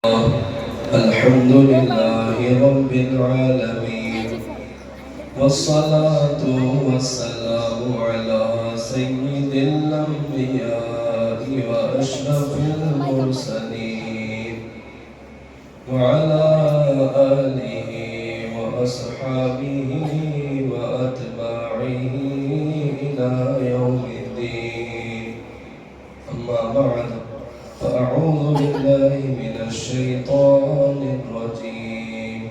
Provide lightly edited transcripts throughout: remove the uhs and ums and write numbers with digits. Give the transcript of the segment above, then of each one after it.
الحمد لله رب العالمين والصلاة والسلام على سيد الأنبياء وأشرف المرسلين وعلى آله وأصحابه وأتباعه إلى يوم الدين. أما بعد فأعوذ بالله من الشيطان الرجيم.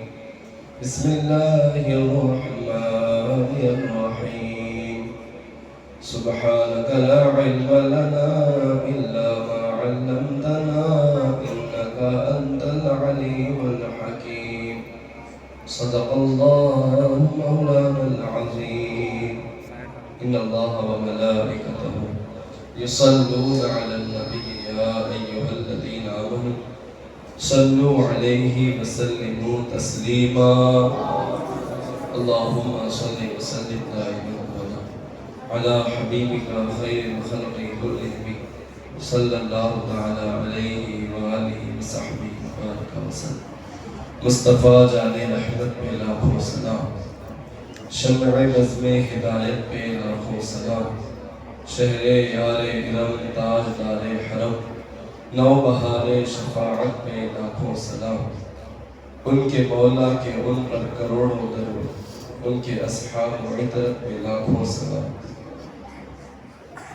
بسم الله الرحمن الرحيم. سبحانك لا علم لنا إلا ما علمتنا إنك أنت العليم الحكيم. صدق الله مولانا العظيم. إن الله وملائكته يصلون على النبي يا أيها الذين آمنوا صلوا عليه وسلموا تسليما. اللهم صل وسلم دائما أبدا على حبيبك خير الخلق كلهم صلى الله تعالى عليه وآله وصحبه وبارك وسلم. مصطفیٰ جان رحمت پہ لاکھوں سلام، شمع بزم ہدایت پہ لاکھوں سلام، شہر یار ارم تاجدار حرم، نو بہار شفاعت پہ لاکھوں سلام، ان کے مولا کے ان پر کروڑوں درود، ان کے اصحاب و عطرت پہ لاکھوں سلام،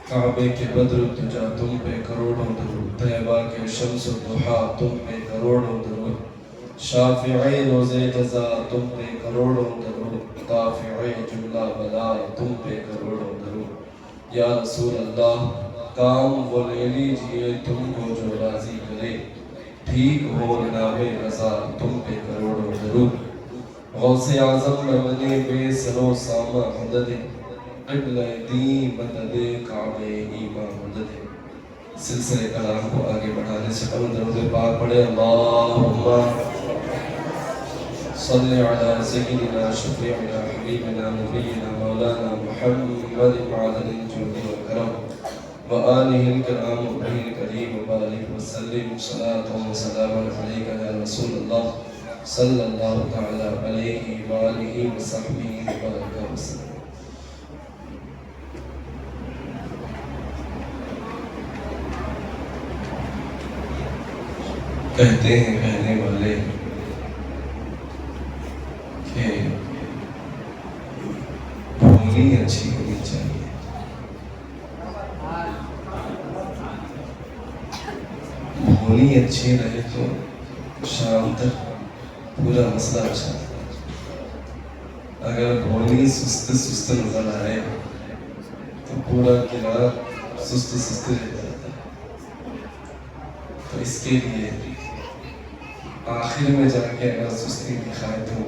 کعبے کے بدر الدجا تم پہ کروڑوں درود، طیبہ کے شمس الضحیٰ تم پہ کروڑوں درود، شافعِ روز جزا تم پہ کروڑوں درود، دافعِ جملہ بلا تم پہ کروڑوں درود. یا رسول اللہ کام وہ لے لیجئے تم کو جو راضی کرے، ٹھیک ہو نام رضا تم پہ کروڑوں درود. غوث اعظم بنے بے سرو سامہ مدد، قبلہ دین مدد کعبہ ایمان مدد. سلسلے کلام کو آگے بڑھانے سے قبل درود پاک پڑھے. اللہم صلی علی سیدنا شفیعنا حبیبنا نبینا مولانا محمد معدن الجود والکرم وآلہ الکرام وبہ الکریم وبارک وسلم. صلاة و سلام علیک یا رسول اللہ صلی اللہ تعالی علیہ وآلہ وصحبہ وبارک وسلم. کہتے ہیں کہنے والے کہ بھولی اچھی ہونی چاہیے. بھولی اچھی رہے تو شام تک پورا مسئلہ اچھا ہے. اگر بھولی سست سست نظر آئے تو پورا قلعہ سست سست رہ جاتا ہے. تو اس کے لیے آخر میں جا کے اگر سستی دکھائے تو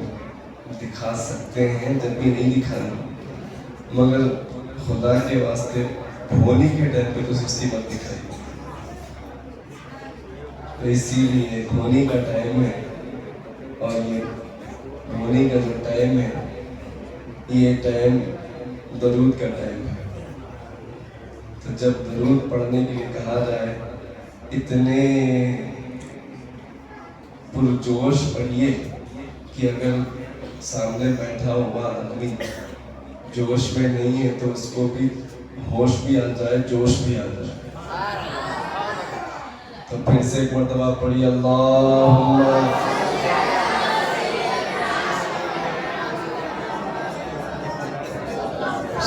دکھا سکتے ہیں، جب بھی نہیں دکھانا، مگر خدا کے واسطے بھولی کے ٹائم پہ تو سستی مت دکھائی. تو اسی لیے بھولی کا ٹائم ہے، اور یہ بھولی کا جو ٹائم ہے یہ ٹائم درود کا ٹائم ہے. تو جب درود پڑھنے کے لیے کہا جائے اتنے پرجوش پڑھیے کہ اگر سامنے بیٹھا ہوا آدمی جوش میں نہیں ہے تو اس کو بھی ہوش بھی آ جائے، جوش بھی آ جائے. تو پھر سے ایک مرتبہ پڑھی. اللہم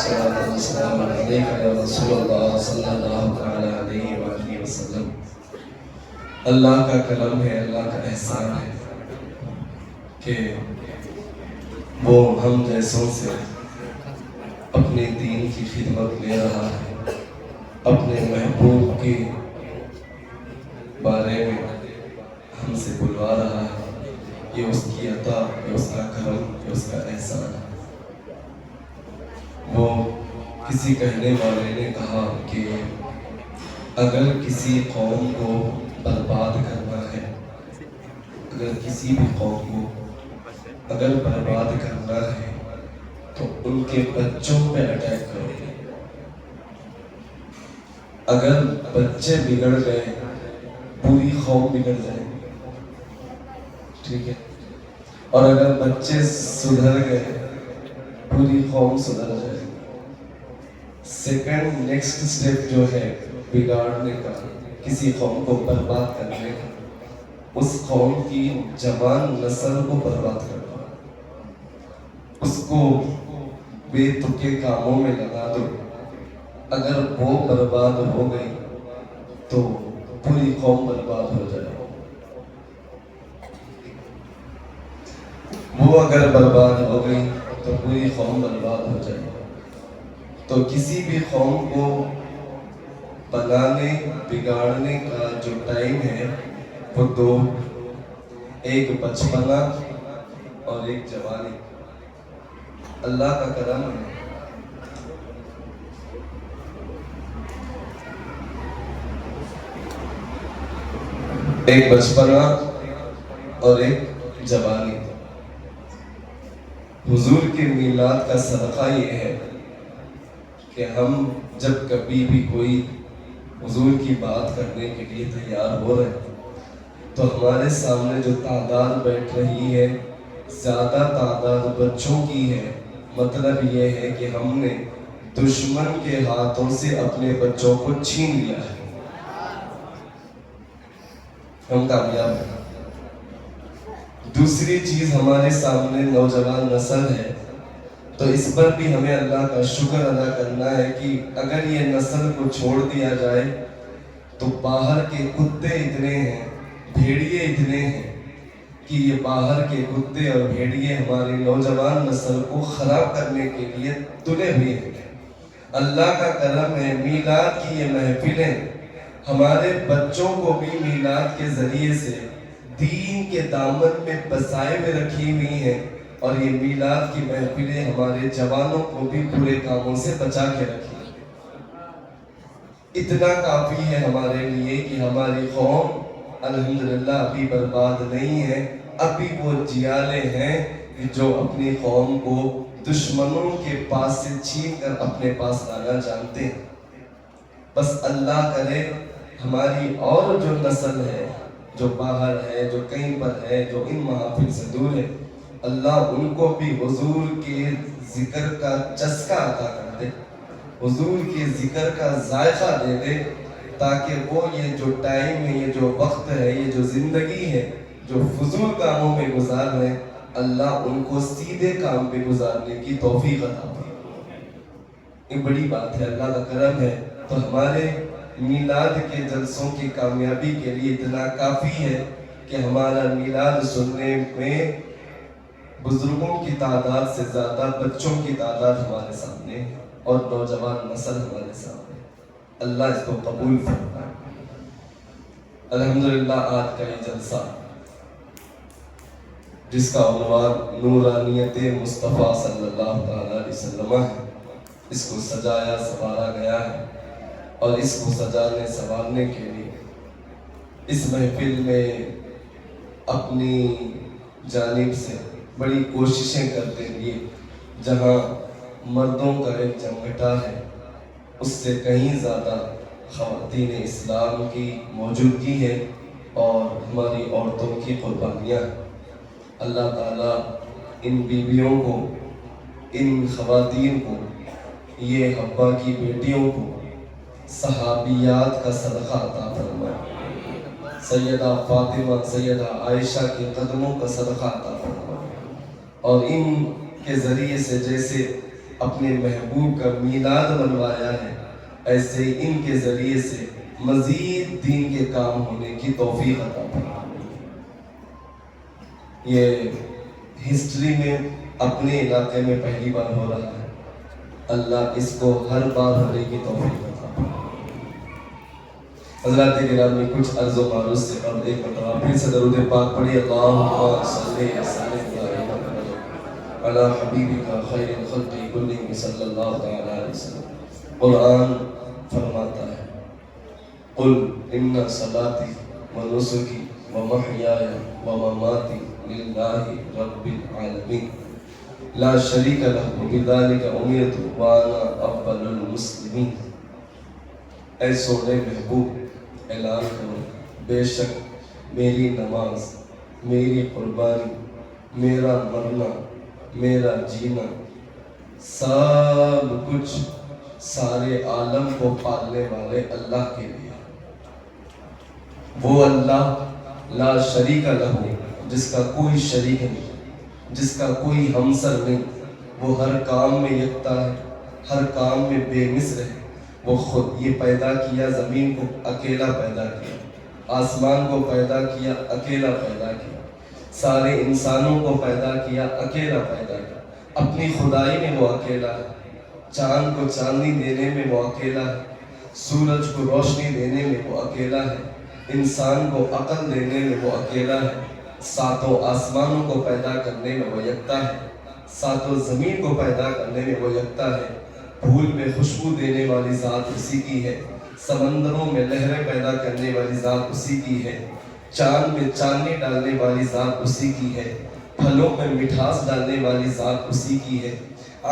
صلاۃ و سلام علیک یا رسول اللہ صلی اللہ علیہ وآلہ وسلم. اللہ کا کرم ہے، اللہ کا احسان ہے کہ وہ ہم جیسوں سے اپنے دین کی خدمت لے رہا ہے، اپنے محبوب کے بارے میں ہم سے بلوا رہا ہے. یہ اس کی عطا، یہ اس کا کرم، یہ اس کا احسان ہے. وہ کسی کہنے والے نے کہا کہ اگر کسی قوم کو برباد کرنا ہے، اگر کسی بھی قوم کو اگر برباد کرنا ہے تو ان کے بچوں پہ اٹیک کرو. اگر بچے بگڑ گئے پوری قوم بگڑ جائے. ٹھیک ہے. اور اگر بچے سدھر گئے پوری قوم سدھر جائے. سیکنڈ نیکسٹ اسٹیپ جو ہے بگاڑنے کا، کسی قوم کو برباد کرنے کا، اس قوم کی جوان نسل کو برباد کرنا، اس کو بے تکے کاموں میں لگا دو. اگر وہ برباد ہو گئی تو پوری قوم برباد ہو جائے. وہ اگر برباد ہو گئی تو پوری قوم برباد ہو جائے. تو کسی بھی قوم کو بنانے بگاڑنے کا جو ٹائم ہے وہ دو، ایک بچپنا اور ایک جوانی. اللہ کا کرم ہے ایک بچپنا اور ایک جوانی. حضور کے میلاد کا صدقہ یہ ہے کہ ہم جب کبھی بھی کوئی حضور کی بات کرنے کے لیے تیار ہو رہے تو ہمارے سامنے جو تعداد بیٹھ رہی ہے زیادہ تعداد بچوں کی ہے. مطلب یہ ہے کہ ہم نے دشمن کے ہاتھوں سے اپنے بچوں کو چھین لیا ہے. ہم کامیاب ہیں. دوسری چیز ہمارے سامنے نوجوان نسل ہے، تو اس پر بھی ہمیں اللہ کا شکر ادا کرنا ہے کہ اگر یہ نسل کو چھوڑ دیا جائے تو باہر کے کتے اتنے ہیں، بھیڑیے اتنے ہیں کہ یہ باہر کے کتے اور بھیڑیے ہماری نوجوان نسل کو خراب کرنے کے لیے تلے ہوئے ہیں. اللہ کا کرم ہے میلاد کی یہ محفلیں ہمارے بچوں کو بھی میلاد کے ذریعے سے دین کے دامن میں بسائے میں رکھی ہوئی ہیں، اور یہ میلاد کی محفلیں ہمارے جوانوں کو بھی برے کاموں سے بچا کے رکھی. اتنا کافی ہے ہمارے لیے کہ ہماری قوم الحمدللہ ابھی برباد نہیں ہے. ابھی وہ جیالے ہیں جو اپنی قوم کو دشمنوں کے پاس سے چھین کر اپنے پاس لانا جانتے ہیں. بس اللہ کرے ہماری اور جو نسل ہے، جو باہر ہے، جو کہیں پر ہے، جو ان محافل سے دور ہے، اللہ ان کو بھی حضور کے ذکر کا چسکا عطا کر دے، حضور کے ذکر کا ذائقہ دے دے، تاکہ وہ یہ جو ٹائم ہے، یہ جو وقت ہے، یہ جو زندگی ہے جو فضول کاموں میں گزار رہے ہیں، اللہ ان کو سیدھے کام پہ گزارنے کی توفیق عطا فرمائے. یہ بڑی بات ہے، اللہ کا کرم ہے. تو ہمارے میلاد کے جلسوں کی کامیابی کے لیے اتنا کافی ہے کہ ہمارا میلاد سننے میں بزرگوں کی تعداد سے زیادہ بچوں کی تعداد ہمارے سامنے ہے اور نوجوان نسل ہمارے سامنے. اللہ اس کو قبول فرمائے. الحمدللہ آج کا یہ جلسہ جس کا عنوان نورانیت مصطفیٰ صلی اللہ تعالیٰ علیہ وسلم ہے، اس کو سجایا سنوارا گیا ہے، اور اس کو سجانے سنوارنے کے لیے اس محفل میں اپنی جانب سے بڑی کوششیں کرتے ہوئے جہاں مردوں کا ایک جمگٹا ہے، اس سے کہیں زیادہ خواتین اسلام کی موجودگی ہے اور ہماری عورتوں کی قربانیاں ہیں. اللہ تعالیٰ ان بیویوں کو، ان خواتین کو، یہ حوا کی بیٹیوں کو صحابیات کا صدقہ عطا فرمائے. سیدہ فاطمہ، سیدہ عائشہ کے قدموں کا صدقہ عطا فرمائے، اور ان کے ذریعے سے جیسے اپنے محبوب کا میلاد منوایا ہے، ایسے ان کے ذریعے سے مزید دین کے کام ہونے کی توفیق عطا فرمائے. یہ ہسٹری میں اپنے علاقے میں پہلی بار ہو رہا ہے. اللہ اس کو ہر بار ہونے کی توفیق عطا فرمائے. حضرات گرامی، کچھ عرض و معروض سے قبل ایک مرتبہ پھر سے درود پاک پڑھی. اللہم صلی وسلم علی حبیبک خیر الخلق کلہم صلی اللہ تعالی علیہ وسلم. قرآن فرماتا ہے قل ان صلاتی و نسکی و محیای و مماتی للہ رب العالمین لا شریک لہ بذالک امرت وانا اول المسلمین. اے سونے محبوب اعلان کرو، بے شک میری نماز، میری قربانی، میرا مرنا، میرا جینا، سب کچھ سارے عالم کو پالنے والے اللہ کے لیے۔ وہ اللہ لا شریک لہ، جس کا کوئی شریک نہیں، جس کا کوئی ہمسر نہیں، وہ ہر کام میں یکتا ہے، ہر کام میں بے مثل ہے۔ وہ خود یہ پیدا کیا، زمین کو اکیلا پیدا کیا، آسمان کو پیدا کیا، اکیلا پیدا کیا، سارے انسانوں کو پیدا کیا، اکیلا پیدا کیا۔ اپنی خدائی میں وہ اکیلا ہے، چاند کو چاندنی دینے میں وہ اکیلا ہے، سورج کو روشنی دینے میں وہ اکیلا ہے، انسان کو عقل دینے میں وہ اکیلا ہے، ساتوں آسمانوں کو پیدا کرنے میں وہ یکتا ہے، ساتوں زمین کو پیدا کرنے میں وہ یکتا ہے۔ پھول میں خوشبو دینے والی ذات اسی کی ہے، سمندروں میں لہریں پیدا کرنے والی ذات اسی کی ہے، چاند میں چاندنی ڈالنے والی ذات اسی کی ہے، پھلوں میں مٹھاس ڈالنے والی ذات اسی کی ہے،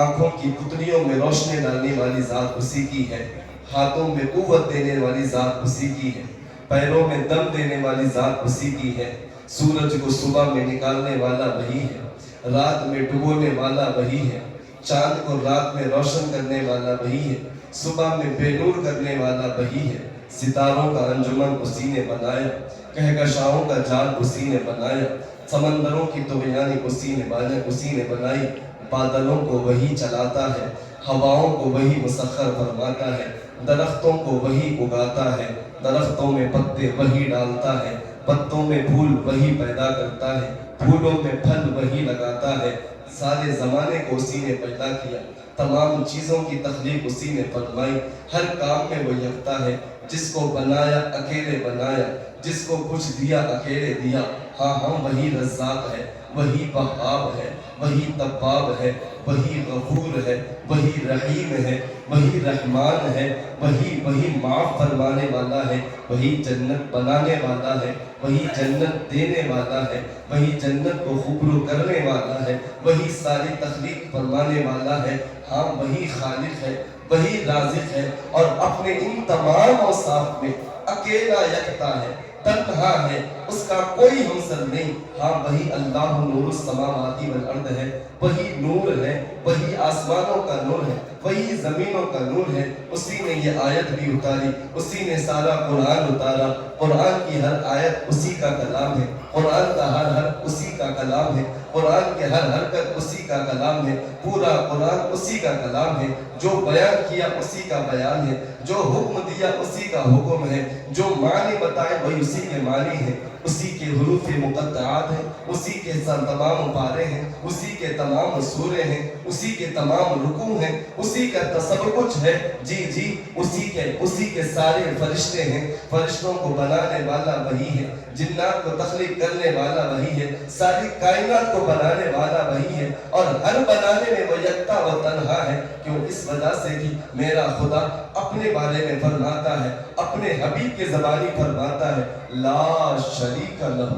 آنکھوں کی پتلیوں میں روشنی ڈالنے والی ذات اسی کی ہے، ہاتھوں میں قوت دینے والی ذات اسی کی ہے، پیروں میں دم دینے والی ذات اسی کی ہے، سورج کو صبح میں نکالنے والا وہی ہے، رات میں ڈبونے والا وہی ہے، چاند کو رات میں روشن کرنے والا وہی ہے، صبح میں بے نور کرنے والا وہی ہے، ستاروں کا انجمن اسی نے بنایا، کہکشاؤں کا جال اسی نے بنایا، سمندروں کی طغیانی اسی نے بنائی، بادلوں کو وہی چلاتا ہے، ہواؤں کو وہی مسخر فرماتا ہے، درختوں کو وہی اگاتا ہے، درختوں میں پتے وہی ڈالتا ہے، پتوں میں پھول وہی پیدا کرتا ہے، پھولوں میں پھل وہی لگاتا ہے، سارے زمانے کو اسی نے پیدا کیا، تمام چیزوں کی تخلیق اسی نے فرمائی، ہر کام میں وہ یکتا ہے، جس کو بنایا اکیلے بنایا، جس کو کچھ دیا اکیلے دیا۔ ہاں ہم وہی رزاق ہے، وہی وہاب ہے، وہی تواب ہے، وہی غفور ہے، وہی رحیم ہے، وہی رحمان ہے، وہی معاف فرمانے والا ہے، وہی جنت بنانے والا ہے، وہی جنت دینے والا ہے، وہی جنت کو خوبرو کرنے والا ہے، وہی ساری تخلیق فرمانے والا ہے۔ ہاں وہی خالق ہے، وہی رازق ہے، اور اپنے ان تمام اوصاف میں اکیلا یکتا ہے، تنہا ہے، اس کا کوئی ہمسر نہیں۔ ہاں وہی اللہ نور السماوات والارض ہے، وہی نور ہے، وہی آسمانوں کا نور ہے، وہی زمینوں کا نور ہے، اسی نے یہ آیت بھی اتاری، اسی نے سارا قرآن اتارا، قرآن کی ہر آیت اسی کا کلام ہے، قرآن کا ہر حرف اسی کا کلام ہے، قرآن کے ہر حرکت اسی کا کلام ہے، پورا قرآن اسی کا کلام ہے، جو بیان کیا اسی کا بیان ہے، جو حکم دیا اسی کا حکم ہے، جو معنی بتائے وہی اسی کے معنی ہے، اسی کے حروف مقطعات ہیں، اسی کے تمام پارے ہیں، اسی کے تمام سورے ہیں، اسی کے تمام رکوع ہیں، اسی کا سب کچھ ہے۔ جی اسی کے سارے فرشتے ہیں، فرشتوں کو بنانے والا وہی ہے، جنات کو تخلیق کرنے والا وہی ہے، ساری کائنات کو بنانے والا وہی ہے، اور ہر بنانے میں وہ یکتا و تنہا ہے۔ کیوں؟ اس وجہ سے کہ میرا خدا اپنے بارے میں فرماتا ہے، اپنے حبیب کے زبانی فرماتا ہے، لا شریک لہ،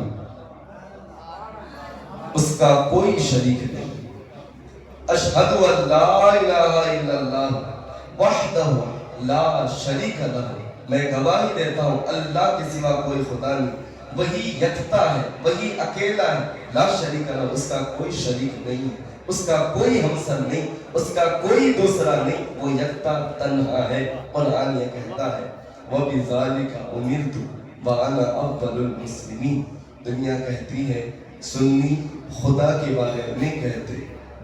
اس کا کوئی شریک نہیں۔ اشہد ان لا الہ الا اللہ وحدہ لا شریک لہ، میں گواہی دیتا ہوں اللہ کے سوا کوئی خدا نہیں، وہی یکتا ہے، وہی اکیلا ہے، لا شریک لہ، اس کا کوئی شریک نہیں ہے، اس کا کوئی ہمسر نہیں، اس کا کوئی دوسرا نہیں، وہ یکتا تنہا ہے۔ قرآن یہ کہتا ہے وَبِذَلِكَ أُمِرْتُ وَأَنَا أَوَّلُ الْمُسْلِمِينَ۔ دنیا کہتی ہے سنی خدا کے بارے میں نہیں کہتے،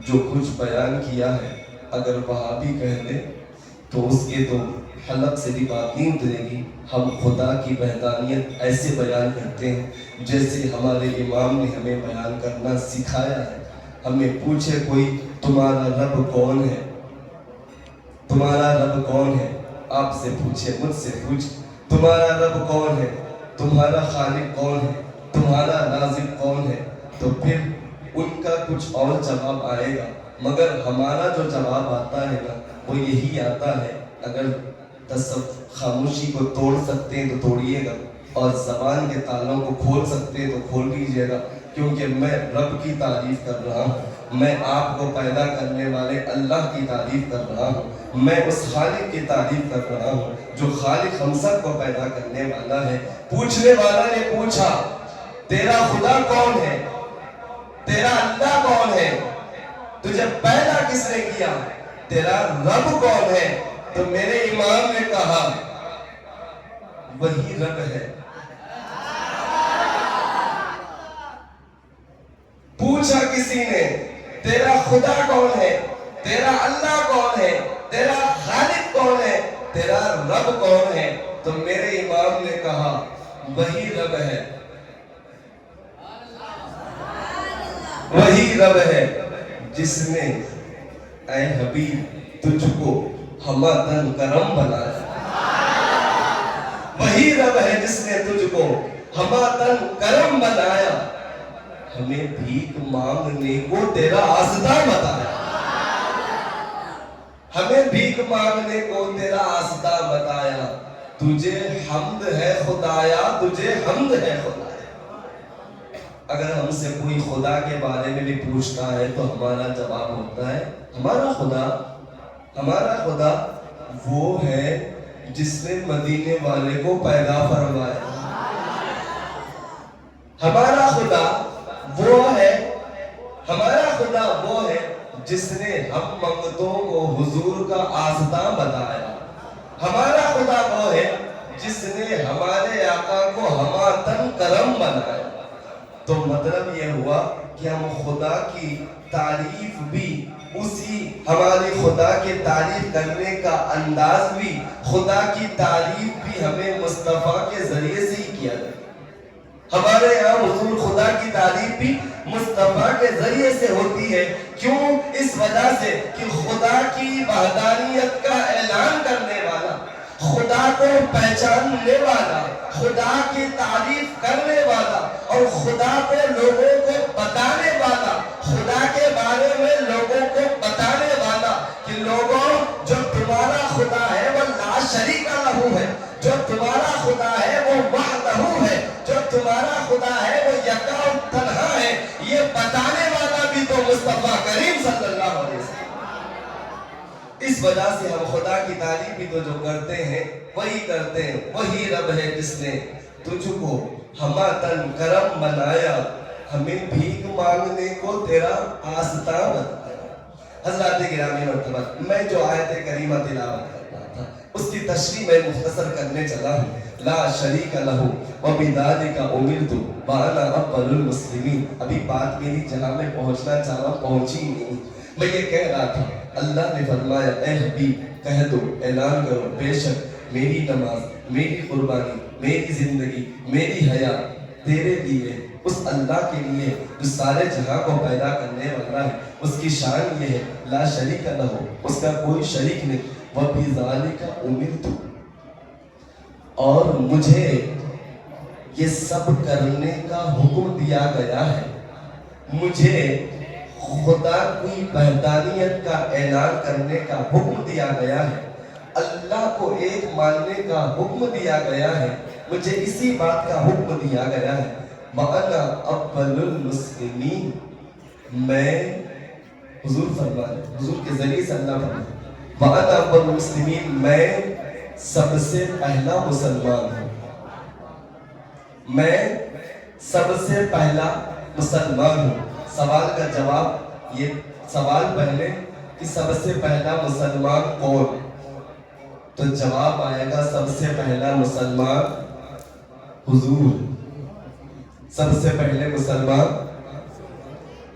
جو کچھ بیان کیا ہے اگر وہابی کہہ دے تو اس کے تو حلق سے بھی بات نہیں اترے گی۔ ہم خدا کی وحدانیت ایسے بیان کرتے ہیں جیسے ہمارے امام نے ہمیں بیان کرنا سکھایا ہے۔ ہمیں پوچھے کوئی تمہارا رب کون ہے، تمہارا رب کون ہے، آپ سے پوچھے، مجھ سے پوچھے تمہارا رب کون ہے، تمہارا خالق کون ہے، تمہارا رازق کون ہے، تو پھر ان کا کچھ اور جواب آئے گا، مگر ہمارا جو جواب آتا ہے نا وہ یہی آتا ہے، اگر خاموشی کو توڑ سکتے ہیں تو توڑیے گا، اور زبان کے تالوں کو کھول سکتے ہیں تو کھول دیجیے گا، کیونکہ میں رب کی تعریف کر رہا ہوں، میں آپ کو پیدا کرنے والے اللہ کی تعریف کر رہا ہوں، میں اس خالق کی تعریف کر رہا ہوں جو خالق ہم سب کو پیدا کرنے والا ہے۔ پوچھنے والا نے پوچھا تیرا خدا کون ہے؟ تیرا اللہ کون ہے؟ تجھے پیدا کس نے کیا؟ تیرا رب کون ہے؟ تو میرے امام نے کہا وہی رب ہے۔ پوچھا کسی نے تیرا خدا کون ہے؟ تیرا اللہ کون ہے؟ تیرا خالق کون ہے؟ تیرا رب کون ہے؟ تو میرے امام نے کہا وہی رب ہے، وہی رب ہے جس نے اے حبیب تجھ کو ہمدن کرم بنایا۔ وہی رب ہے جس نے تجھ کو ہمدن کرم بنایا، ہمیں بھیک مانگنے کو تیرا آسدہ بتایا، ہمیں بھیک مانگنے کو تیرا آسدہ بتایا۔ تجھے حمد ہے خدایا، تجھے حمد ہے خدایا۔ اگر ہم سے کوئی خدا کے بارے میں بھی پوچھتا ہے تو ہمارا جواب ہوتا ہے ہمارا خدا وہ ہے جس نے مدینے والے کو پیدا فرمایا۔ ہمارا خدا وہ ہے جس نے ہم منگتوں کو حضور کا آسدہ بتایا۔ ہمارا خدا وہ ہے جس نے ہمارے آقا کو ہماتن کرم بنایا۔ تو مطلب یہ ہوا کہ ہم خدا کی تعریف بھی ہماری خدا کی تعریف کرنے کا انداز بھی، خدا کی تعریف بھی ہمیں مصطفیٰ کے ذریعے سے ہی کیا جائے۔ ہمارے یہاں حضور خدا کی تعریف بھی مصطفیٰ کے ذریعے سے ہوتی ہے۔ کیوں؟ اس وجہ سے کہ خدا کی وحدانیت کا اعلان کرنے والا، خدا کو پہچاننے والا، خدا کی تعریف کرنے والا اور خدا کو لوگوں کو بتانے والا، خدا کے بارے میں لوگوں کو بتانے والا کہ لوگوں جو تمہارا خدا ہے وہ لا شریک لہ ہے، جو تمہارا خدا ہے وہ وحدہ ہے، جو تمہارا خدا ہے وہ یکا تنہا ہے، یہ بتانے والا بھی تو مصطفیٰ کریم صلی اللہ علیہ وسلم۔ اس وجہ سے ہم خدا کی تعریف بھی تو جو کرتے ہیں وہی کرتے ہیں۔ وہی رب ہے جس نے تجھ کو ہماتن کرم بنایا، ہمیں بھیک مانگنے کو تیرا آسدہ بتایا۔ حضرات گرامی مرتبہ، میں جو آیت کریمہ تلاوت کرتا تھا اس کی تشریح میں مختصر کرنے چلا ہوں۔ لا شریک لہ وبذالک امرت وانا اول المسلمین۔ ابھی بات میری جہاں میں پہنچنا چاہ رہا پہنچی نہیں۔ میں یہ کہہ رہا تھا اللہ نے فرمایا اے حبیب کہہ دو، اعلان کرو، بے شک میری نماز، میری قربانی، میری زندگی، میری حیات تیرے لیے، اس اللہ کے لیے جو سارے جہاں کو پیدا کرنے والا ہے۔ اس کی شان یہ ہے لا شریک لہ، اس کا کوئی شریک نہیں، وبذالک امرت، اور مجھے یہ سب کرنے کا حکم دیا گیا ہے۔ مجھے خدا کی وحدانیت کا اعلان کرنے کا حکم دیا گیا ہے، اللہ کو ایک ماننے کا حکم دیا گیا ہے، مجھے اسی بات کا حکم دیا گیا ہے۔ وَأَنَا أَوَّلُ الْمُسْلِمِينَ، میں حضور فرمائے، حضور کے ذریعے سے اللہ فرمائے وَأَنَا أَوَّلُ الْمُسْلِمِينَ، میں سب سے پہلا مسلمان ہوں، میں سب سے پہلا مسلمان ہوں۔ سوال کا جواب، یہ سوال پہلے کہ سب سے پہلا مسلمان کون، تو جواب آئے گا سب سے پہلا مسلمان حضور، سب سے پہلے مسلمان۔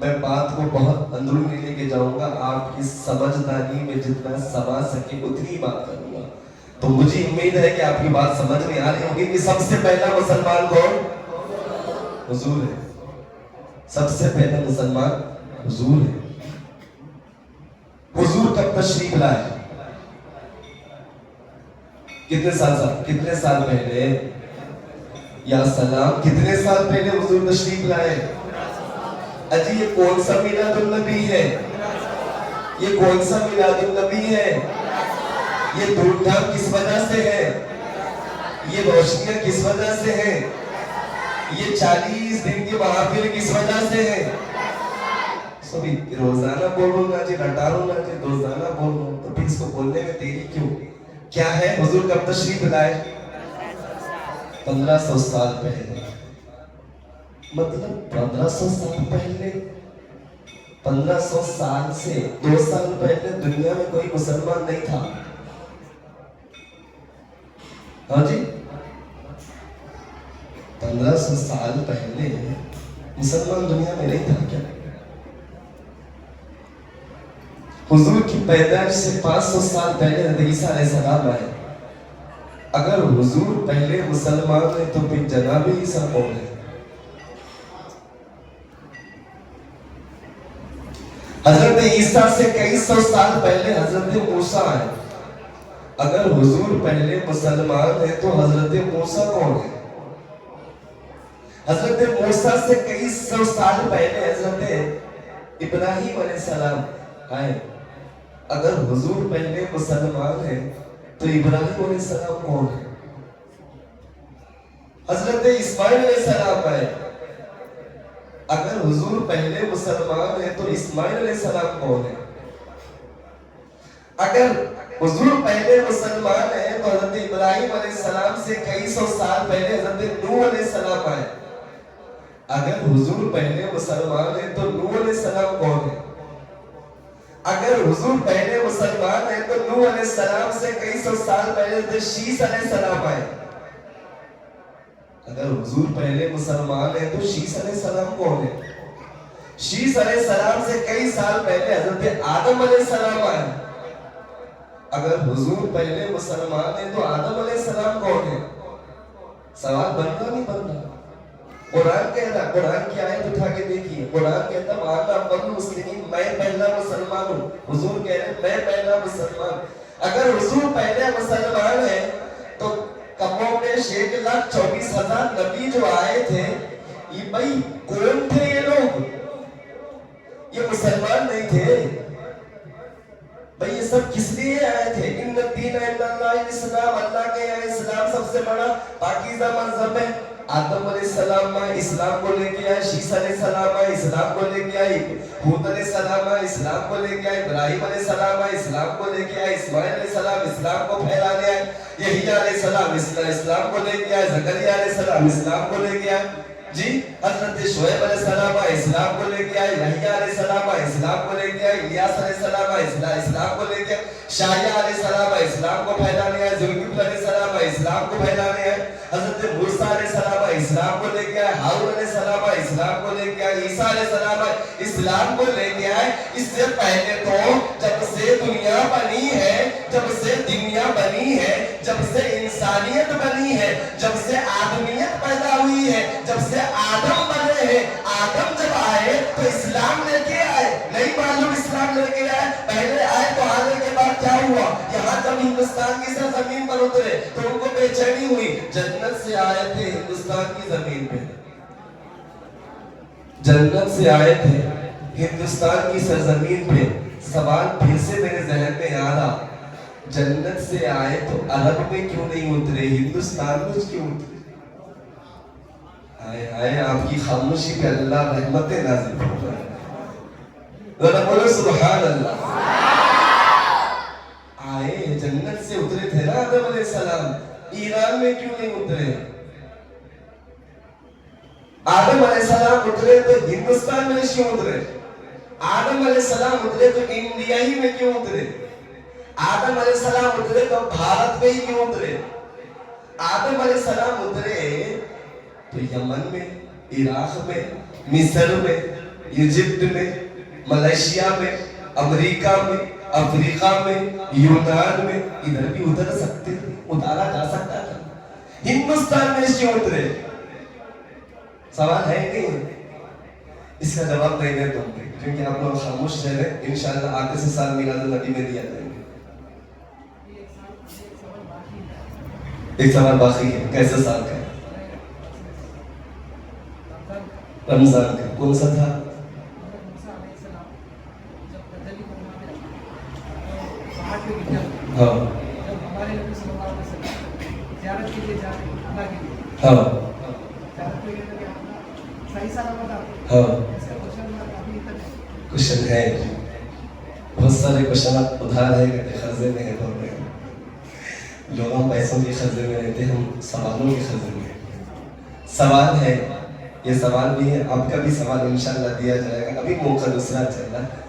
میں بات کو بہت اندرونی لے کے جاؤں گا، آپ کی سمجھداری میں جتنا سما سکے اتنی بات کروں گا۔ تو مجھے امید ہے کہ آپ کی بات سمجھ میں آ رہی ہوگی کہ سب سے پہلا مسلمان کون؟ حضور ہے، سب سے پہلا مسلمان حضور ہے۔ حضور کب تشریف لائے؟ کتنے سال پہلے؟ یا سلام، کتنے سال پہلے حضور تشریف لائے؟ اجی یہ کون سا میلاد النبی ہے؟ یہ کون سا میلاد النبی ہے؟ یہ دھوم دھام کس وجہ سے ہے؟ یہ روشنیاں کس وجہ سے ہیں؟ یہ 40 دن کی محافل کس وجہ سے ہے؟ سبھی روزانہ بولوں گا جی، رٹاروں گا جی، روزانہ بولوں گا، تو پھر اس کو بولنے میں تیری کیوں؟ کیا ہے؟ حضور کب تشریف لائے؟ 1500 سال پہلے۔ مطلب 1500 سال پہلے، 1500 سال سے 2 سال پہلے دنیا میں کوئی مسلمان نہیں تھا؟ ہاں جی، 1500 سال پہلے مسلمان دنیا میں نہیں تھا کیا؟ حضور کی پیدائش سے 500 سال پہلے حضرت عیسیٰ علیہ السلام آئے۔ اگر حضور پہلے مسلمان ہیں تو پھر جناب عیسیٰ کون ہے؟ حضرت عیسیٰ سے کئی سو سال پہلے حضرت موسیٰ آئے۔ اگر حضور پہلے مسلمان ہیں تو حضرت موسیٰ کون ہے؟ حضرت موسیٰ سے کئی سو سال پہلے حضرت ابراہیم علیہ السلام آئے۔ اگر حضور پہلے مسلمان ہیں تو ابراہیم علیہ السلام کون ہے؟ حضرت اسماعیل علیہ السلام آئے۔ اگر حضور پہلے مسلمان ہیں تو اسماعیل علیہ السلام کون ہے؟ اگر حضور پہلے مسلمان ہیں تو حضرت ابراہیم علیہ السلام سے کئی سو سال پہلے حضرت نوح علیہ السلام آئے۔ اگر حضور پہلے مسلمان ہیں تو نوح علیہ السلام کون ہے؟ اگر حضور پہلے مسلمان ہیں تو نوح علیہ السلام سے کئی سو سال پہلے حضرت شیس علیہ السلام آئے۔ اگر حضور پہلے مسلمان ہیں تو شیس علیہ السلام کون ہے؟ شیس علیہ السلام سے کئی سال پہلے حضرت آدم علیہ السلام آئے۔ اگر حضور پہلے مسلمان ہیں تو آدم علیہ السلام کون ہے؟ سوال بنتا نہیں بنتا؟ قرآن کہتا، قرآن کی آیت اٹھا کے دیکھیے، قرآن کہتا وَأَنَا أَوَّلُ الْمُسْلِمِينَ، میں پہلا مسلمان ہوں۔ حضور کہہ رہے ہیں میں پہلا مسلمان۔ اگر حضور پہلے مسلمان ہیں تو کموں میں 1,24,000 نبی جو آئے تھے، یہ بھائی کون تھے یہ لوگ؟ یہ مسلمان نہیں تھے بھائی، یہ سب کس لیے آئے تھے؟ ان الدین عند اللہ الاسلام، اللہ کے یہاں اسلام سب سے بڑا پاکیزہ مذہب ہے۔ آدم علیہ السلام اسلام کو لے کے آئے، شیس علیہ السلام اسلام کو لے کے آئے، ہود علیہ السلام اسلام کو لے کے آئے، ابراہیم علیہ السلام اسلام کو لے کے آئے، اسماعیل علیہ السلام اسلام کو پھیلانے آئے، یحییٰ علیہ السلام اسلام کو لے کے آئے، زکریا علیہ السلام اسلام کو لے کے آئے، جی حضرت شعیب علیہ السلام اسلام کو لے کے آئے، یحییٰ علیہ السلام اسلام کو لے کے آئے، الیاس علیہ السلام اسلام کو لے کے آئے، شاہیہ علیہ السلام اسلام کو پھیلانے آئے، ذوالکفل علیہ السلام اسلام کو پھیلانے آئے، حضرت موسیٰ علیہ السلام اسلام کو لے کے آئے، ہارون علیہ السلام اسلام کو لے کے آئے، عیسیٰ علیہ السلام اسلام کو لے کے آئے۔ اس سے پہلے تو جب سے دنیا بنی ہے، جب سے دنیا بنی ہے، جب سے انسانیت بنی ہے، جب سے آدمیت پیدا ہوئی ہے، جب سے آدم بنے ہیں، آدم جب آئے تو اسلام لے کے آئے، نہیں معلوم اسلام لے کے آئے، پہلے آئے تو آنے کے بعد کیا ہوا؟ یہاں جب ہندوستان کی سرزمین پر اترے تو ان کو بے چینی ہوئی، جنت سے آئے تھے ہندوستان کی زمین پہ، جنت سے آئے تھے ہندوستان کی سرزمین پہ۔ سوال پھر سے میرے ذہن میں آیا، جنت سے آئے تو عرب میں کیوں نہیں اترے، ہندوستان میں کیوں اترے؟ آئے آئے آپ کی خاموشی پہ اللہ رحمتیں نازل فرمائے۔ ذرا بولو سبحان اللہ۔ آئے جنت سے اترے تھے نا آدم علیہ السلام، ایران میں کیوں نہیں اترے؟ آدم علیہ السلام اترے تو ہندوستان میں کیوں اترے؟ آدم علیہ السلام اترے تو انڈیا ہی میں کیوں اترے؟ آدم علیہ السلام اترے تو بھارت میں ہی کیوں اترے؟ آدم علیہ السلام اترے تو یمن میں، عراق میں، مصر میں، ایجپٹ میں، ملیشیا میں، امریکہ میں، افریقہ میں، یونان میں، ادھر بھی اتر سکتے تھے، اتارا جا سکتا تھا، ہندوستان میں کیوں اترے؟ سوال ہے نہیں؟ اس کا جواب نہیں دے تم پہ، کیونکہ آپ لوگ خاموش رہ رہے، انشاءاللہ آگے سے سال میلاد النبی میں دیا جائے گا۔ ایک سوال باقی ہے، کیسے سال کا؟ رمضان کا کون سا تھا؟ ہاں ہاں ہاں کوشچن ہے، بہت سارے کوشچن آپ ادھار ہے کہ خرزے میں ہے، بول رہے ہیں لوگ، ہم پیسوں کے خرزے میں رہتے، ہم سوالوں کے خرزے میں۔ سوال ہے یہ سوال بھی ہے، آپ کا بھی سوال انشاءاللہ دیا جائے گا. ابھی موقع دوسرا چل رہا ہے.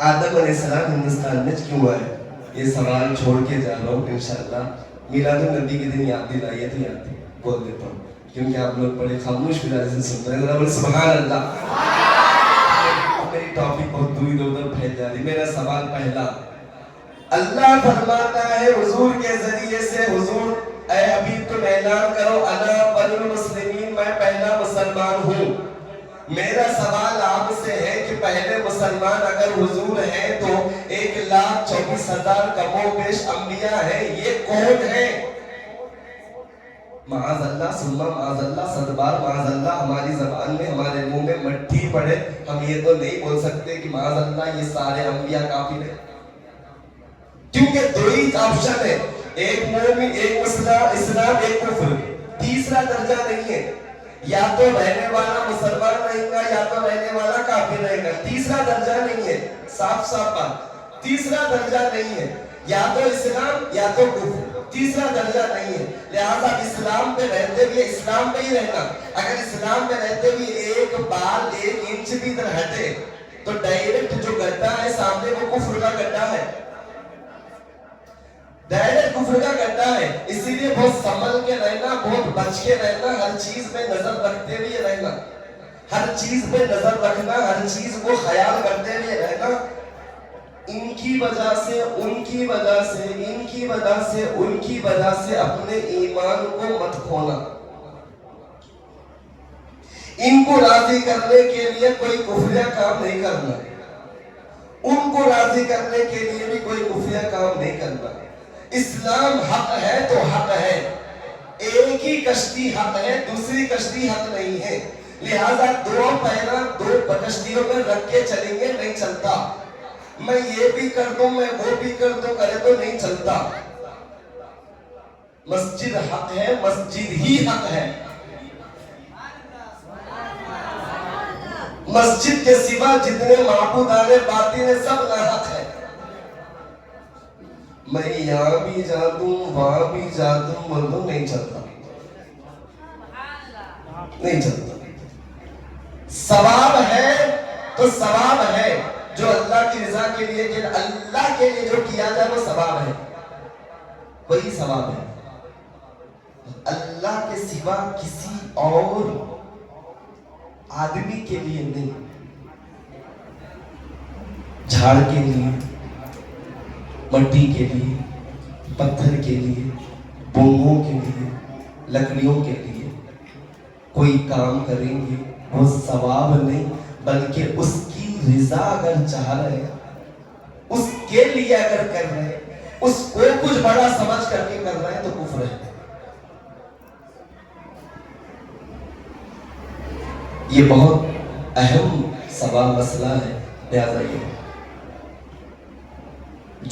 آدم علیہ السلام ہندوستان میں کیوں آئے؟ یہ سوال چھوڑ کے جا رہا ہوں انشاءاللہ. میلاد النبی کے دن یاد دلائیے تو یاد بول دیتا ہوں، کیونکہ آپ لوگ بڑے خاموش مزاج سے سنتے ہیں. ذرا بولے سبحان اللہ. میری ٹاپک بہت دور ادھر پھیل جا رہی. میرا سوال پہلا، اللہ فرماتا ہے حضور کے ذریعے سے، حضور اے حبیب تم اعلان کرو انا اول المسلمین، میں پہلا مسلمان ہوں. میرا سوال آپ سے ہے کہ پہلے مسلمان اگر حضور ہیں تو 1,24,000 کم و بیش انبیاء ہیں، یہ کون ہیں؟ معاذ اللہ ثم معاذ اللہ، 100 بار معاذ اللہ. ہماری زبان میں ہمارے منہ میں مٹی پڑے، ہم یہ تو نہیں بول سکتے کہ معاذ اللہ یہ سارے انبیاء کافر ہیں، کیونکہ دو ہی آپشن ہے، ایک مومن، ایک اسلام، ایک کفر. تیسرا درجہ نہیں ہے. یا تو رہنے والا مسلمان رہے گا یا تو رہنے والا کافر رہے گا. تیسرا درجہ نہیں ہے. صاف صاف بات، تیسرا درجہ نہیں ہے. یا تو اسلام یا تو کفر، تیسرا درجہ نہیں ہے. لہذا اسلام پہ رہتے ہوئے اسلام پہ ہی رہنا. اگر اسلام پہ رہتے ہوئے ایک بال 1 انچ بھی ادھر ہٹے تو ڈائریکٹ جو گڈھا ہے سامنے وہ کفر کا گڈھا ہے، ڈائریکٹ کفر کا گڈھا ہے. اسی لیے بہت سنبھل کے رہنا، بہت بچ کے رہنا، ہر چیز پہ نظر رکھتے ہوئے رہنا، ہر چیز پہ نظر رکھنا، ہر چیز کو خیال کرتے ہوئے رہنا. ان کی وجہ سے، ان کی وجہ سے، ان کی وجہ سے، ان کی وجہ سے اپنے ایمان کو مت کھونا. ان کو راضی کرنے کے لیے کوئی کفریہ کام نہیں کرنا، ان کو راضی کرنے کے لیے بھی کوئی کفریہ کام نہیں کرنا. اسلام حق ہے تو حق ہے، ایک ہی کشتی حق ہے، دوسری کشتی حق نہیں ہے. لہذا دو پیرا دو کشتیوں میں رکھ کے چلیں گے نہیں چلتا. میں یہ بھی کر دوں میں وہ بھی کر دوں کرے تو نہیں چلتا. مسجد حق ہے، مسجد ہی حق ہے. مسجد کے سوا جتنے معبودان باطن ہیں سب ناحق ہے. میں یہاں بھی جا دوں وہاں بھی جا دوں بول دوں نہیں چلتا، نہیں چلتا. ثواب ہے تو ثواب ہے جو اللہ کی رضا کے لیے، کہ اللہ کے لیے جو کیا جائے وہ ثواب ہے، وہی ثواب ہے. اللہ کے سوا کسی اور آدمی کے لیے نہیں. جھاڑ کے لیے، مٹی کے لیے، پتھر کے لیے، بوموں کے لیے، لکڑیوں کے لیے کوئی کام کریں گے وہ ثواب نہیں، بلکہ اس کی رضا اگر چاہ رہے ہیں، اس کے لیے اگر کر رہے ہیں، اس کو کچھ بڑا سمجھ کر کے کر رہے ہیں تو کفر ہے. یہ بہت اہم سوال مسئلہ ہے. لہذا یہ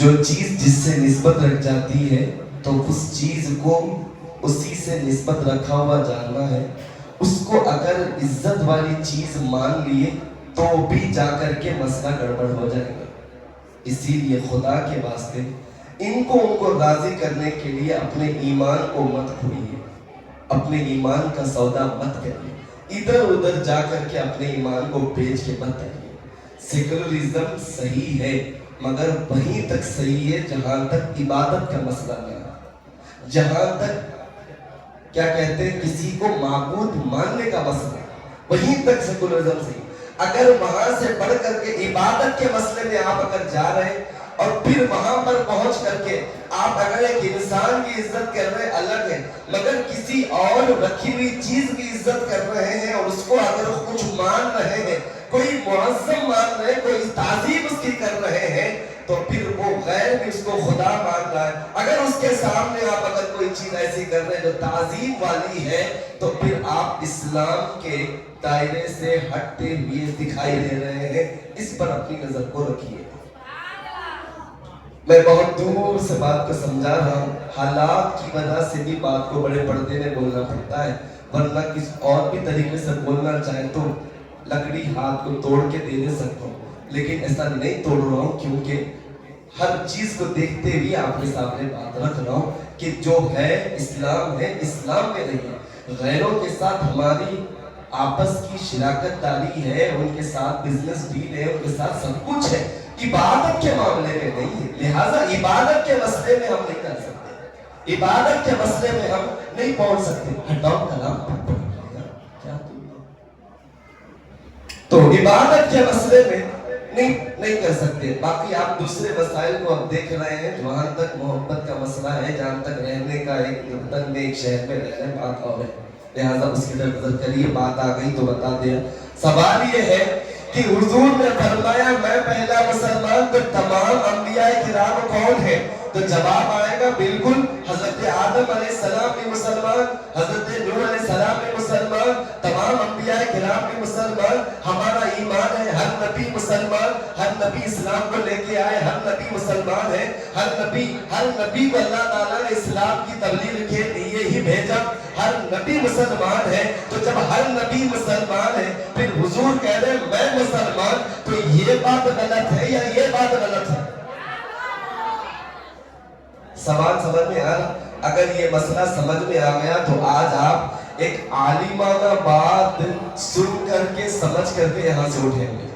جو چیز جس سے نسبت رکھ جاتی ہے تو اس چیز کو اسی سے نسبت رکھا ہوا جاننا ہے. اس کو اگر عزت والی چیز مان لیے تو بھی جا کر کے مسئلہ گڑبڑ ہو جائے گا. اسی لیے خدا کے واسطے ان کو راضی کرنے کے لیے اپنے ایمان کو مت کھوئیے، اپنے ایمان کا سودا مت کریے، ادھر ادھر جا کر کے اپنے ایمان کو بیچ کے مت کریے. سیکولرزم صحیح ہے مگر وہیں تک صحیح ہے جہاں تک عبادت کا مسئلہ نہ ہے، جہاں تک کیا کہتے ہیں کسی کو معبود ماننے کا مسئلہ، وہیں تک سیکولرزم صحیح. اگر وہاں سے بڑھ کر کے عبادت کے مسئلے میں آپ اگر جا رہے ہیں اور پھر وہاں پر پہنچ کر کے آپ اگر ایک انسان کی عزت کر رہے ہیں الگ ہے، مگر کسی اور رکھی ہوئی چیز کی عزت کر رہے ہیں اور اس کو اگر کچھ مان رہے ہیں، کوئی معظم مان رہے ہیں، کوئی تعظیم اس کی کر رہے ہیں، تو پھر وہ غیر بھی اس کو خدا مان رہا ہے. اگر اس کے سامنے آپ اگر کوئی چیز ایسی کر رہے ہیں جو تعظیم والی ہے تو پھر آپ اسلام کے دائرے سے ہٹتے ہوئے دکھائی دے رہے ہیں. اس پر اپنی نظر کو رکھیے. میں بہت دور سے بات کو سمجھا رہا ہوں، حالات کی وجہ سے بھی بات کو بڑے پردے میں بولنا پڑتا ہے، ورنہ کس اور بھی طریقے سے بولنا چاہے تو لکڑی ہاتھ کو توڑ کے دے سکتا ہوں، لیکن ایسا نہیں توڑ رہا ہوں کیونکہ ہر چیز کو دیکھتے ہوئے آپ کے سامنے بات رکھ رہا ہوں کہ جو ہے اسلام میں رہیے. غیروں کے ساتھ ہماری آپس کی شراکت داری ہے، ان کے ساتھ بزنس ڈیل ہے، ان کے ساتھ سب کچھ ہے، عبادت کے معاملے میں نہیں ہے۔ لہٰذا عبادت کے مسئلے میں ہم نہیں کر سکتے، عبادت کے مسئلے میں ہم نہیں پہنچ سکتے۔ ہٹاؤ کلام، کیا تو عبادت کے مسئلے میں نہیں کر سکتے۔ باقی آپ دوسرے مسائل کو اب دیکھ رہے ہیں، جہاں تک محبت کا مسئلہ ہے، جہاں تک رہنے کا، ایک وطن میں ایک شہر میں رہنے بات اور ہے، لہٰذا اس کی طرف نظر کریے۔ بات آ گئی تو بتا دیا۔ سوال یہ ہے کہ حضور نے فرمایا میں پہلا مسلمان، تو تمام انبیاء کرام کون ہے؟ تو جواب آئے گا بالکل حضرت آدم علیہ السلام بھی مسلمان، حضرت نوح علیہ السلام بھی مسلمان، تمام انبیاء کرام بھی مسلمان۔ ہمارا ایمان ہے ہر نبی مسلمان، ہر نبی اسلام کو لے کے آئے، ہر نبی مسلمان ہے، ہر نبی کو اللہ تعالیٰ نے اسلام کی تبلیغ کے لیے ہی بھیجا، ہر نبی مسلمان ہے۔ تو جب ہر نبی مسلمان ہے، پھر حضور کہہ رہے ہیں میں مسلمان، تو یہ بات غلط ہے یا یہ بات غلط ہے؟ سوال سمجھ میں آ رہا؟ اگر یہ مسئلہ سمجھ میں آ گیا تو آج آپ ایک عالمانہ بات سن کر کے سمجھ کر کے یہاں سے اٹھیں گے۔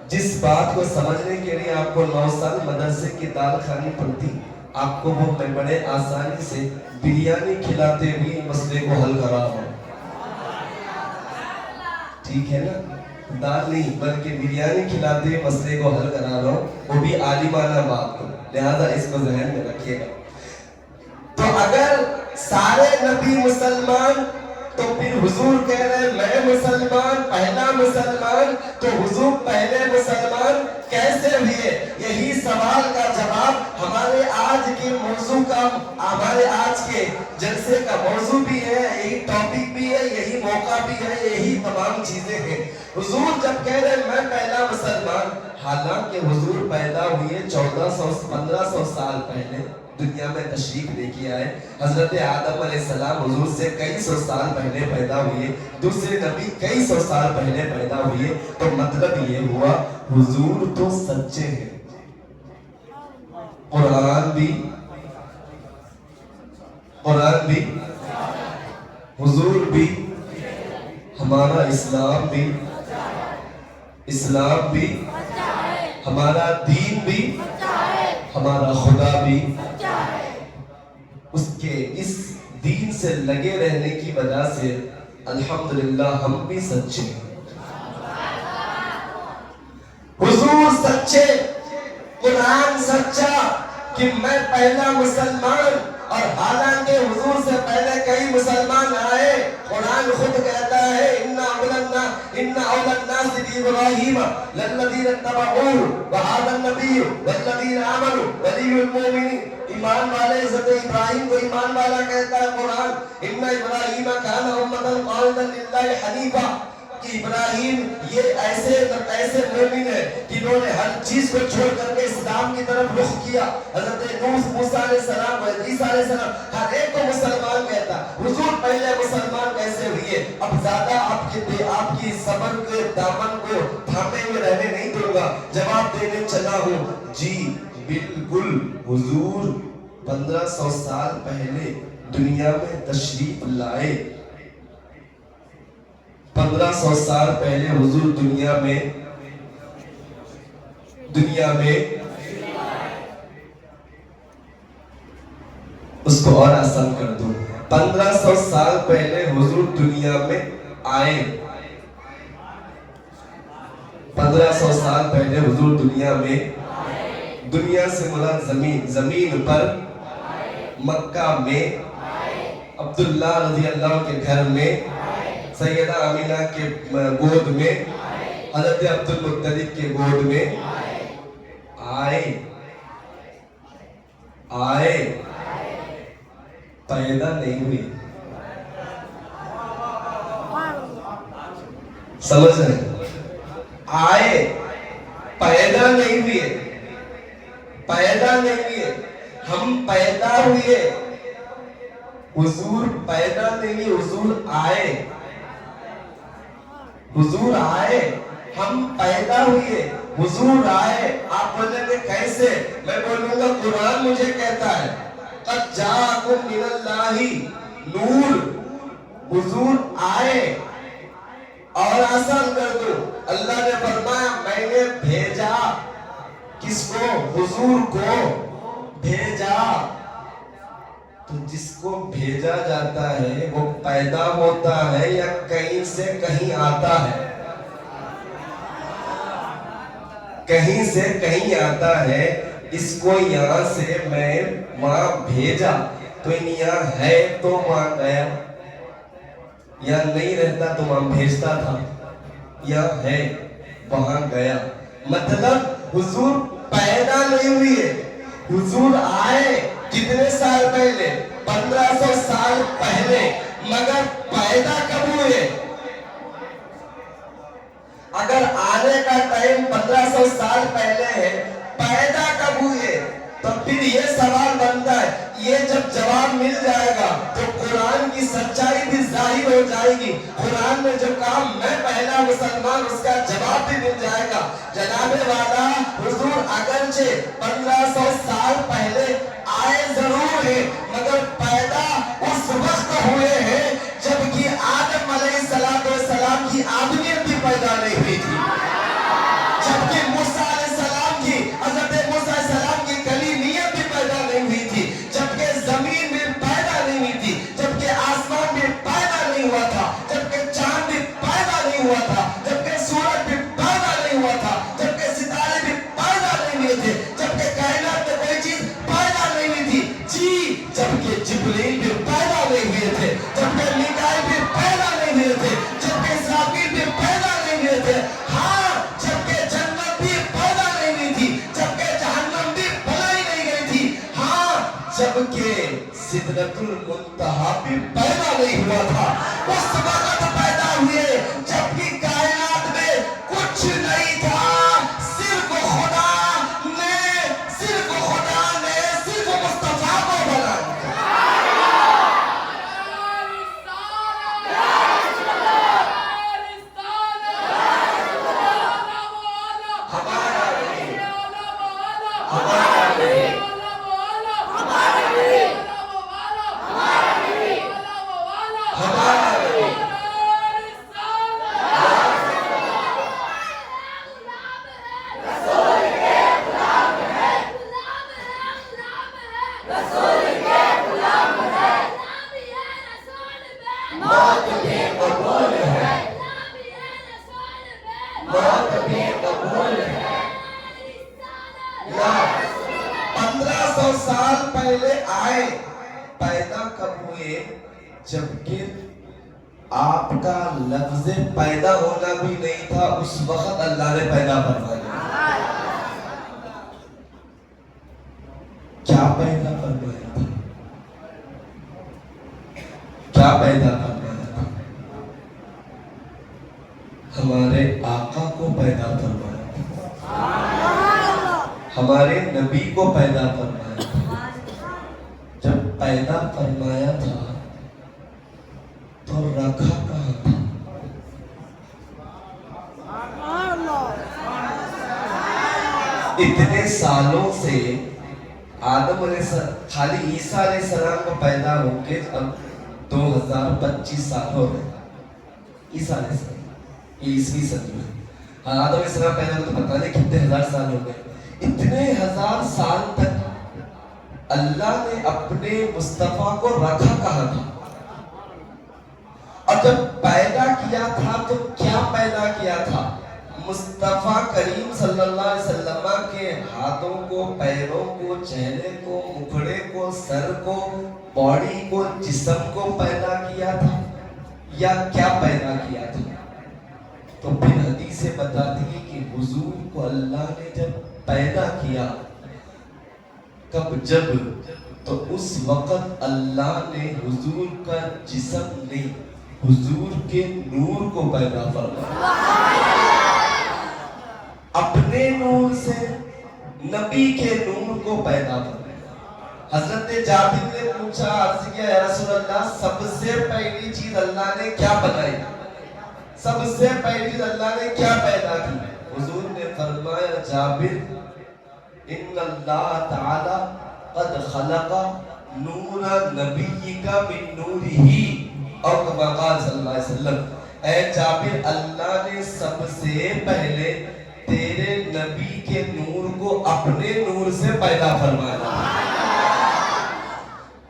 جس بات کو سمجھنے کے لیے آپ کو 9 سال مدرسے کی دال کھانی پڑتی، آپ کو وہ میں بڑے آسانی سے بریانی کھلاتے بھی مسئلے کو حل کرا ہوں۔ ٹھیک ہے نا؟ دال نہیں بلکہ بریانی کھلاتے مسئلے کو حل کرا رہا ہوں، وہ بھی عالمانہ بات کو، لہذا اس کو ذہن میں رکھیے گا۔ تو اگر سارے نبی مسلمان، تو پھر حضور کہہ رہے ہیں میں مسلمان، پہلا مسلمان، تو حضور پہلے مسلمان کیسے ہوئے؟ یہی سوال کا جواب ہمارے آج کے موضوع کا، ہمارے آج کے جلسے کا موضوع بھی ہے، یہی ٹاپک بھی ہے، یہی موقع بھی ہے، یہی تمام چیزیں ہیں۔ حضور جب کہہ رہے ہیں میں پہلا مسلمان، حالانکہ حضور پیدا ہوئے 1500 سال پہلے، دنیا میں تشریف لے کے آئے، حضرت آدم علیہ السلام حضور سے کئی سو سال پہلے پیدا ہوئے، دوسرے نبی کئی سو سال پہلے پیدا ہوئے، تو مطلب یہ ہوا حضور تو سچے ہیں۔ قرآن بھی، حضور بھی، ہمارا اسلام بھی، ہمارا دین بھی، ہمارا خدا بھی، اس کے اس دین سے لگے رہنے کی وجہ سے الحمدللہ ہم بھی سچے ہیں۔ حضور سچے، قرآن سچا کہ میں پہلا مسلمان، اور حالانکہ حضور سے پہلے کئی مسلمان آئے۔ قرآن خود کہتا ہے ان اول الناس بابراہیم للذین اتبعوہ وہذا النبی والذین آمنوا ولی المؤمنین۔ ایمان والے حضرت ابراہیم کو ایمان والا کہتا ہے قرآن، ان ابراہیم کان امۃ قانتا للہ حنیفا، کہ ابراہیم یہ ایسے مومن ہے کہ انہوں نے ہر چیز کو چھوڑ کر کے اسلام کی طرف رخ کیا۔ حضرت موسیٰ علیہ السلام، عیسیٰ علیہ السلام، ہر ایک کو مسلمان کہتا۔ حضور پہلے مسلمان کیسے ہوئے؟ اب زیادہ آپ کی صبر کے دامن کو تھامے ہوئے رہنے نہیں دوں گا، جواب دینے چلا ہوں۔ جی بالکل، حضور 1500 سال پہلے دنیا میں تشریف لائے۔ 1500 سال پہلے حضور دنیا میں اس کو اور آسان کر دوں، 1500 سال پہلے حضور دنیا میں آئے۔ 1500 سال پہلے حضور دنیا میں، دنیا سے مراد زمین پر، مکہ میں، عبداللہ رضی اللہ کے گھر میں، سیدہ آمینہ کے گود میں، حضرت عبد المطلب کے گود میں آئے، پیدا نہیں ہوئے۔ سمجھ رہے؟ آئے، پیدا نہیں ہوئے، ہم پیدا ہوئے۔ حضور پیدا نہیں، حضور آئے، ہم پیدا ہوئے، حضور آئے۔ آپ بولیں گے کیسے؟ میں بولوں گا قرآن مجھے کہتا ہے قد جاءکم من اللہ نور حضور آئے اور آسان کر دو. اللہ نے فرمایا میں نے بھیجا. کس کو؟ حضور کو بھیجا. تو جس کو بھیجا جاتا ہے وہ پیدا ہوتا ہے یا کہیں سے کہیں آتا ہے؟ کہیں سے کہیں آتا ہے. اس کو یہاں سے میں وہاں بھیجا تو یہاں ہے تو وہاں گیا. یہاں نہیں رہتا تو وہاں بھیجتا تھا. یہاں ہے وہاں گیا. مطلب حضور پیدا نہیں ہوئی ہے. حضور آئے کتنے سال پہلے؟ 1500 سال پہلے. مگر پیدا کب ہوئے؟ اگر آنے کا ٹائم 1500 سال پہلے ہے، پیدا کب ہوئے؟ تو پھر یہ سوال بنتا ہے. یہ جب جواب مل جائے گا تو قرآن کی سچائی بھی ظاہر ہو جائے گی. قرآن نے جو کہا میں پہلا مسلمان، اس کا جواب بھی مل جائے گا. جناب والا حضور اگرچہ 1500 سال پہلے آئے ضرور ہیں مگر پیدا اس وقت ہوئے ہیں جبکہ آدم علیہ السلام کی آدمیت بھی پیدا نہیں ہوئی تھی. جبکہ موسیٰ علیہ السلام کی حضرت موسیٰ علیہ السلام کی کلیمیت بھی پیدا نہیں ہوئی تھی. جبکہ زمین بھی پیدا نہیں ہوئی تھی. جبکہ آسمان بھی پیدا نہیں ہوا تھا. جبکہ چاند بھی پیدا نہیں ہوا تھا. جبکہ سورج بھی پیدا نہیں ہوا تھا. جبکہ ستارے بھی پیدا نہیں ہوئے تھے. جبکہ کائنات میں کوئی چیز پیدا نہیں ہوئی تھی. جی جبکہ جبریل بھی پیدا نہیں ہوئے تھے. جبکہ میکائیل بھی پیدا نہیں ہوئے تھے. جبکہ اسرافیل بھی پیدا نہیں ہوئے تھے. ہاں جبکہ جنت بھی پیدا نہیں ہوئی تھی. جبکہ جہنم بھی بنائی نہیں گئی تھی. ہاں جبکہ سدرۃ المنتہا بھی پیدا نہیں ہوا تھا. اس وقت پیدا ہوئے جبکہ کائنات میں کچھ نہیں تھا. صرف خدا نے صرف مصطفیٰ کو بنایا. سال پہلے آئے. پیدا کب ہوئے؟ جبکہ آپ کا لفظ پیدا ہونا بھی نہیں تھا. اس وقت اللہ نے پیدا فرمایا. کیا پیدا فرمایا تھا؟ کیا پیدا فرمایا تھا؟ ہمارے آقا کو پیدا فرمایا تھا. ہمارے نبی کو پیدا فرمایا تھا. جب پیدا فرمایا تھا تو رکھا کہاں تھا؟ اتنے سالوں سے آدم علیہ السلام، خالی عیسیٰ علیہ السلام کو پیدا ہو کے اب 2025 سال ہو گئے. عیسیٰ علیہ السلام عیسوی صدی میں آدم علیہ السلام پیدا ہوئے تو پتہ نہیں کتنے ہزار سال ہو گئے. اتنے ہزار سال تک اللہ نے اپنے مصطفیٰ کو رکھا کہاں تھا؟ اور جب پیدا کیا تھا تو کیا پیدا کیا تھا؟ مصطفیٰ کریم صلی اللہ علیہ وسلم کے ہاتھوں کو، پیروں کو، چہرے کو، مکھڑے کو، سر کو، باڈی کو، جسم کو پیدا کیا تھا یا کیا پیدا کیا تھا؟ تو پھر حدیثیں بتاتی ہیں کہ حضور کو اللہ نے جب پیدا کیا، کب؟ جب تو اس وقت اللہ نے حضور کا جسم نہیں، حضور کے نور کو پیدا فرمایا. اپنے نور سے نبی کے نور کو پیدا فرمایا. حضرت جابر نے پوچھا، عرض کیا یا رسول اللہ سب سے پہلی چیز اللہ نے کیا بنائی؟ سب سے پہلی چیز اللہ نے کیا پیدا کی؟ حضور نے فرمایا جابر ان اللہ تعالی قد خلق نور نبیک من نورہ اور کما قال صلی اللہ علیہ وسلم، اے جابر اللہ نے سب سے پہلے تیرے نبی کے نور کو اپنے نور سے پیدا فرمایا،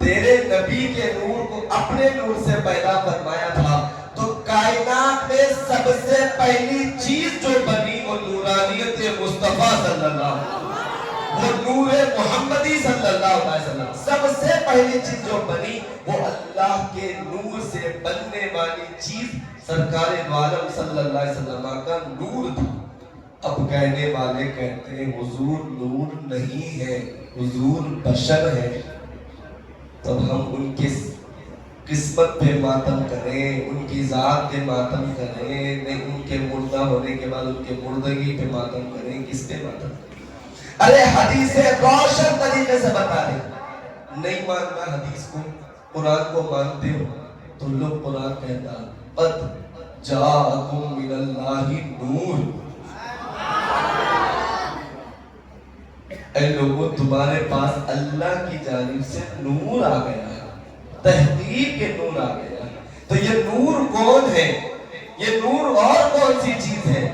تیرے نبی کے نور کو اپنے نور سے پیدا فرمایا تھا۔ تو کائنات میں سب سے پہلی چیز جو بنی وہ نورانیت مصطفیٰ صلی اللہ علیہ وسلم، وہ نور محمدی صلی اللہ علیہ وسلم، سب سے پہلی چیز جو بنی وہ اللہ کے نور سے بننے والی چیز سرکار دو عالم صلی اللہ علیہ وسلم کا نور تھا۔ اب کہنے والے کہتے ہیں حضور نور نہیں ہے، حضور بشر ہے، تب ہم ان کی قسمت پہ ماتم کریں، ان کی ذات پہ ماتم کریں، نہیں ان کے مردہ ہونے کے بعد ان کے مردگی پہ ماتم کریں، کس پہ ماتم کریں؟ ارے حدیث روشن طریقے سے بتا دیں، نہیں ماننا حدیث کو، قرآن کو مانتے ہو تو لوگ قرآن کہتا قد جاءکم من اللہ نور، اے لوگوں تمہارے پاس اللہ کی جانب سے نور آ گیا ہے، تحقیق کے نور آ گیا ہے۔ تو یہ نور کون ہے؟ یہ نور اور کون سی چیز ہے؟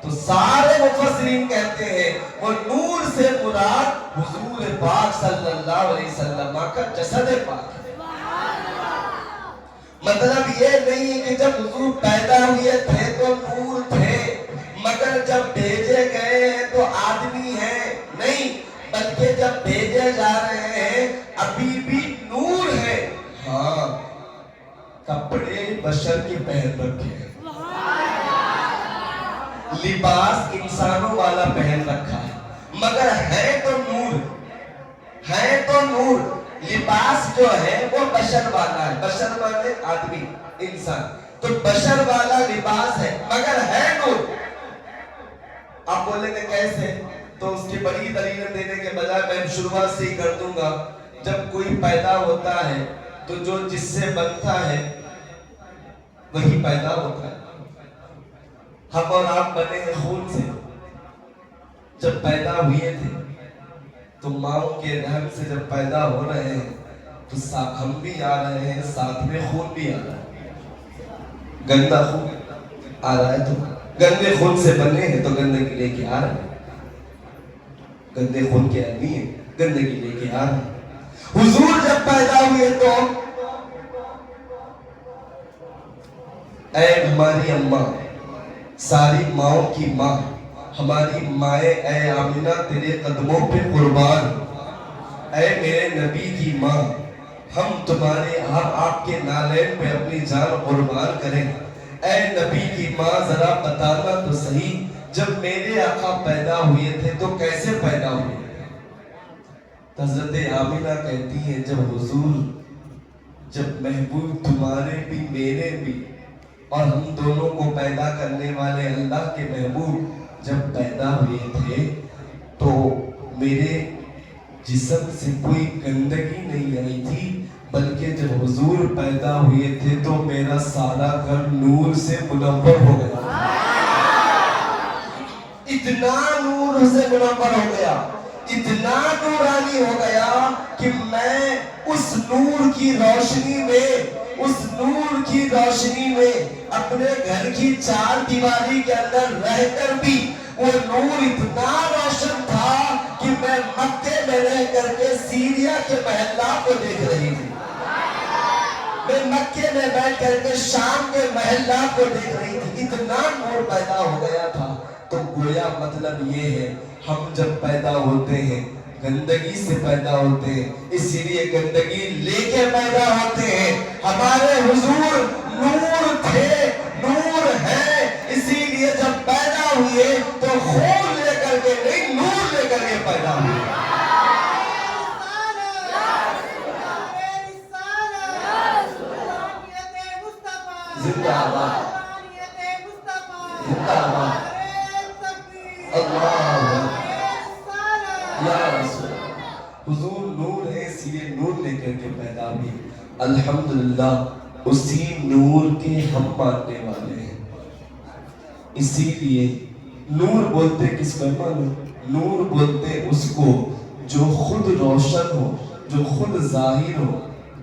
تو سارے مفسرین کہتے ہیں وہ نور سے مراد حضور پاک صلی اللہ علیہ وسلم کا جسد پاک ہے۔ مطلب یہ نہیں ہے کہ جب حضور پیدا ہوئے تھے تو نور تھے، مگر جب بھیجے گئے ہیں تو آدمی ہیں، نہیں، بلکہ جب بھیجے جا رہے ہیں ابھی بھی نور ہے۔ ہاں کپڑے بشر کے پہن رکھے ہیں، لباس انسانوں والا پہن رکھا ہے، مگر ہے تو نور، ہے تو نور۔ لباس جو ہے وہ بشر والا ہے، بشر والے آدمی انسان، تو بشر والا لباس ہے مگر ہے نور۔ آپ بولیں گے کیسے؟ تو اس کی بڑی دلیل دینے کے بجائے میں شروعات سے ہی کر دوں گا۔ جب کوئی پیدا ہوتا ہے تو جو جس سے بنتا ہے وہی پیدا ہوتا ہے۔ ہم اور آپ بنے ہیں خون سے، جب پیدا ہوئے تھے تو ماؤں کے رحم سے جب پیدا ہو رہے ہیں تو ہم بھی آ رہے ہیں، ساتھ میں خون بھی آ رہا ہے، گندا خون آ رہا ہے، تو گندے خون سے بنے ہیں تو گندگی لے کے آ رہے ہیں، گندے خون کے آدمی ہیں، گندگی لے کے آ رہے ہیں۔ حضور جب پیدا ہوئے تو اے ہماری اماں، ساری ماؤں کی ماں، ہماری مائیں اے آمینہ تیرے قدموں پہ قربان، اے میرے نبی کی ماں، ہم تمہارے آپ کے نالین پہ اپنی جان قربان کریں۔ اے نبی کی ماں ذرا بتانا تو صحیح، جب میرے آقا پیدا ہوئے تھے تو کیسے پیدا ہوئے؟ حضرت آمینہ کہتی ہیں جب حضور، جب محبوب تمہارے بھی میرے بھی اور ہم دونوں کو پیدا کرنے والے اللہ کے محبوب جب پیدا ہوئے تھے تو میرے جسم سے کوئی گندگی نہیں آئی تھی، بلکہ جب حضور پیدا ہوئے تھے تو میرا سارا گھر نور سے منور ہو گیا، اتنا نور سے منور ہو گیا، اتنا نورانی ہو گیا کہ میں اس نور کی روشنی میں، اس نور کی روشنی میں اپنے گھر کی چار دیواری کے اندر رہ کر بھی وہ نور اتنا روشن تھا کہ میں مکے میں رہ کر کے سیریا کے محلات کو دیکھ رہی تھی، میں مکے میں بیٹھ کر کے شام کے محلات کو دیکھ رہی تھی، اتنا نور پیدا ہو گیا تھا۔ تو گویا مطلب یہ ہے ہم جب پیدا ہوتے ہیں گندگی سے پیدا ہوتے ہیں، اسی لیے گندگی لے کے پیدا ہوتے ہیں۔ ہمارے حضور نور تھے، نور ہے، اسی لیے جب پیدا ہوئے تو خون لے کر کے نہیں، نور لے کر کے پیدا ہوئے۔ زندہ آباد، زندہ آباد، اللہ یا رسول، حضور نور ہے، اسی لیے نور لے کر کے پیدا ہوئی۔ الحمدللہ اسی نور کے ہم ماننے والے ہیں، اسی لیے نور بولتے کس کو مانو؟ نور بولتے اس کو جو خود روشن ہو، جو خود ظاہر ہو،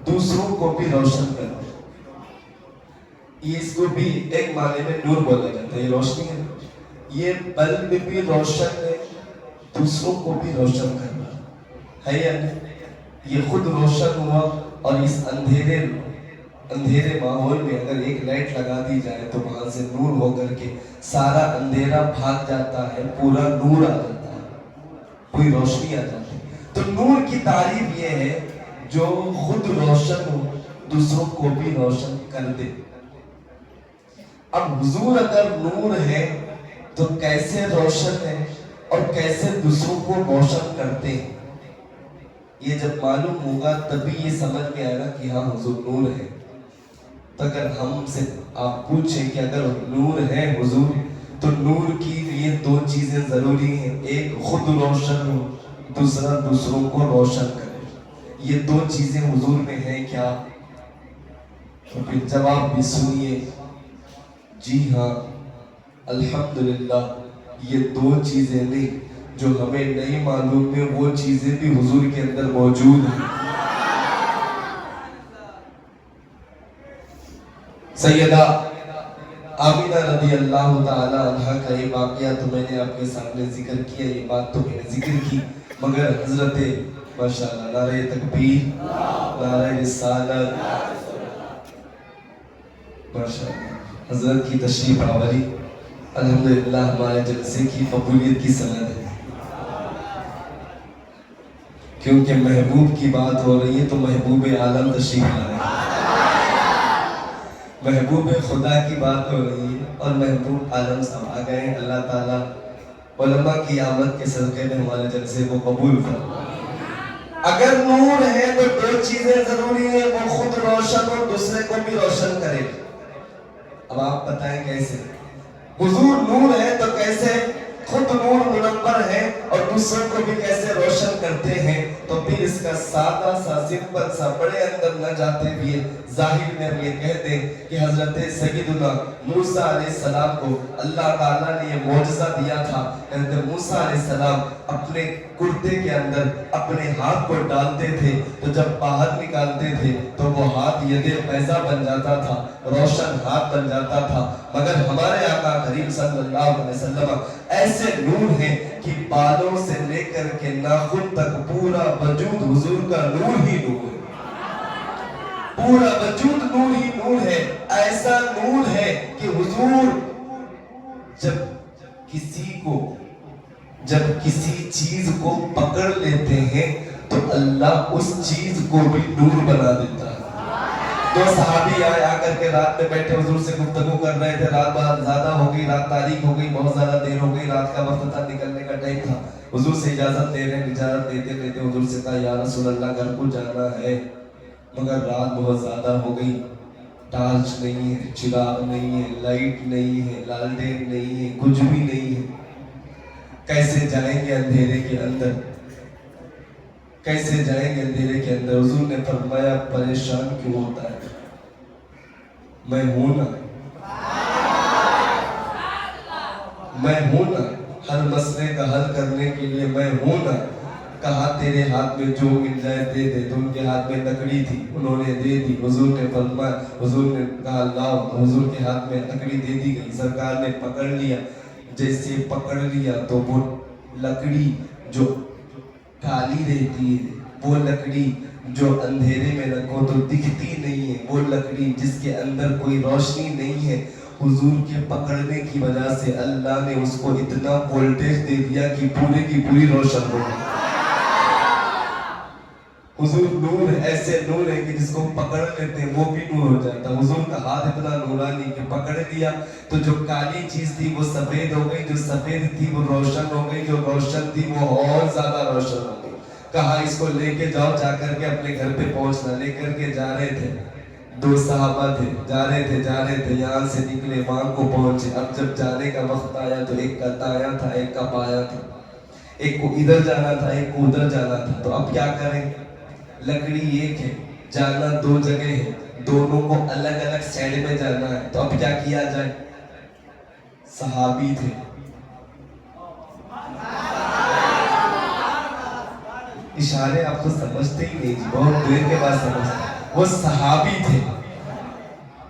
دوسروں کو بھی روشن کرے۔ یہ اس کو بھی ایک معنی میں نور بولا جاتا ہے، یہ روشنی ہے، یہ بلب بھی روشن ہے، دوسروں کو بھی روشن کرنا ہے یا نہیں؟ یہ خود روشن ہوا اور اس اندھیرے ماحول میں اگر ایک لائٹ لگا دی جائے تو وہاں سے نور ہو کر کے سارا اندھیرا بھاگ جاتا ہے، پورا نور آ جاتا ہے، پوری روشنی آ جاتی ہے۔ تو نور کی تعریف یہ ہے جو خود روشن ہو، دوسروں کو بھی روشن کر دے۔ اب حضور اگر نور ہے تو کیسے روشن ہے اور کیسے دوسروں کو روشن کرتے ہیں، یہ جب معلوم ہوگا تبھی یہ سمجھ میں آئے گا کہ ہاں حضور نور ہے۔ تو اگر ہم سے آپ پوچھیں کہ اگر نور ہے حضور تو نور کی لیے دو چیزیں ضروری ہیں، ایک خود روشن ہو، دوسرا دوسروں کو روشن کرے۔ یہ دو چیزیں حضور میں ہیں کیا؟ تو پھر جواب بھی سنیے، جی ہاں الحمدللہ یہ دو چیزیں نہیں، جو ہمیں نہیں معلوم ہے وہ چیزیں بھی حضور کے اندر موجود ہیں۔ سیدہ آمینہ رضی اللہ تعالی عنہ کا یہ واقعہ تو میں نے آپ کے سامنے ذکر کیا، یہ بات تو میں نے ذکر کی، مگر حضرت ماشاءاللہ نعرہ تکبیر، نعرہ رسالت، ماشاءاللہ حضرت کی تشریف آوری الحمدللہ ہمارے جلسے کی قبولیت کی سند ہے، کیونکہ محبوب کی بات ہو رہی ہے تو محبوب عالم تشریف لائے، محبوب خدا کی بات ہو رہی ہے اور محبوب عالم سب آ گئے۔ اللہ تعالیٰ علماء کی آمد کے صدقے میں ہمارے جلسے کو قبول فرمائے۔ اگر نور ہے تو دو چیزیں ضروری ہیں، وہ خود روشن اور دوسرے کو بھی روشن کرے۔ اب آپ بتائیں کیسے؟ حضور نور ہے تو کیسے خود نور منور ہے اور دوسروں کو بھی کیسے روشن کرتے ہیں؟ تو پھر اس کا سادہ سا سمپل سا بڑے اندر نہ جاتے ہوئے ظاہر میں ہم یہ کہہ دیں کہ حضرت سیدنا موسیٰ علیہ السلام کو اللہ تعالیٰ نے یہ معجزہ دیا تھا۔ حضرت موسیٰ علیہ السلام اپنے کرتے کے اندر اپنے ہاتھ کو ڈالتے تھے تو جب باہر نکالتے تھے تو وہ ہاتھ ید بیضا بن جاتا تھا، روشن ہاتھ بن جاتا تھا۔ مگر ہمارے آقا کریم صلی اللہ علیہ وسلم ایسے نور ہیں کہ بالوں سے لے کر کے ناخن تک پورا وجود حضور کا نور ہی نور ہے، پورا وجود نور ہی نور ہے۔ ایسا نور ہے کہ حضور جب کسی چیز کو پکڑ لیتے ہیں تو اللہ اس چیز کو بھی نور بنا دیتا ہے۔ دو صحابی آئے، آ کر کے رات میں بیٹھے حضور سے گفتگو کر رہے تھے، رات بہت زیادہ ہو گئی، رات تاریک ہو گئی، بہت زیادہ دیر ہو گئی، رات کا وقت تھا، نکلنے کا ٹائم تھا۔ حضور سے اجازت لے رہے ہیں، اجازت دیتے دیتے حضور سے کہا یا رسول اللہ گھر کو جانا ہے، مگر رات بہت زیادہ ہو گئی، ٹارچ نہیں ہے، چراغ نہیں ہے، لائٹ نہیں ہے، لالٹین نہیں ہے، کچھ بھی نہیں ہے، کیسے جائیں گے اندھیرے کے اندر، کیسے جائیں گے اندھیرے کے اندر؟ حضور نے فرمایا پریشان کیوں ہوتا ہے، میں ہوں نا، میں ہوں نا، ہر مسئلے کا حل کرنے کے لیے میں ہوں نا۔ کہا تیرے ہاتھ میں جو مل جائے دے دے، تو ان کے ہاتھ میں لکڑی تھی، انہوں نے دے دی۔ حضور نے فرمایا، حضور نے کہا لاؤ، حضور کے ہاتھ میں لکڑی دے دی گئی، سرکار نے پکڑ لیا، جیسے پکڑ لیا تو وہ لکڑی جو کالی رہتی ہے، وہ لکڑی جو اندھیرے میں رکھو تو دکھتی نہیں ہے، وہ لکڑی جس کے اندر کوئی روشنی نہیں ہے، حضور کے پکڑنے کی وجہ سے اللہ نے اس کو اتنا وولٹیج دے دیا کہ پورے کی پوری روشن ہو گئی۔ حضور نور ایسے نور ہے کہ جس کو پکڑ لیتے ہیں وہ بھی نور ہو جاتا ہے۔ حضور کا ہاتھ اتنا نورانی کہ پکڑ لیا تو جو کالی چیز تھی وہ سفید ہو گئی، جو سفید تھی وہ روشن ہو گئی، جو روشن تھی وہ اور زیادہ روشن ہو گئی۔ کہا اس کو لے کے جاؤ، جا کر کے اپنے گھر پہ پہنچنا۔ لے کر کے جا رہے تھے، دو صحابہ تھے، جا رہے تھے، یہاں سے نکلے، وہاں کو پہنچے۔ اب جب جانے کا وقت آیا تو ایک کا دایاں تھا، ایک کا بایاں تھا، ایک کو ادھر جانا تھا، ایک کو ادھر جانا تھا۔ تو اب کیا کریں؟ لکڑی ایک ہے، جانا دو جگہ ہے، دونوں کو الگ الگ سائڈ میں جانا ہے، تو اب کیا کیا جائے؟ صحابی تھے، اشارے آپ تو سمجھتے ہی نہیں جی، بہت دیر کے بعد سمجھتے۔ وہ صحابی تھے،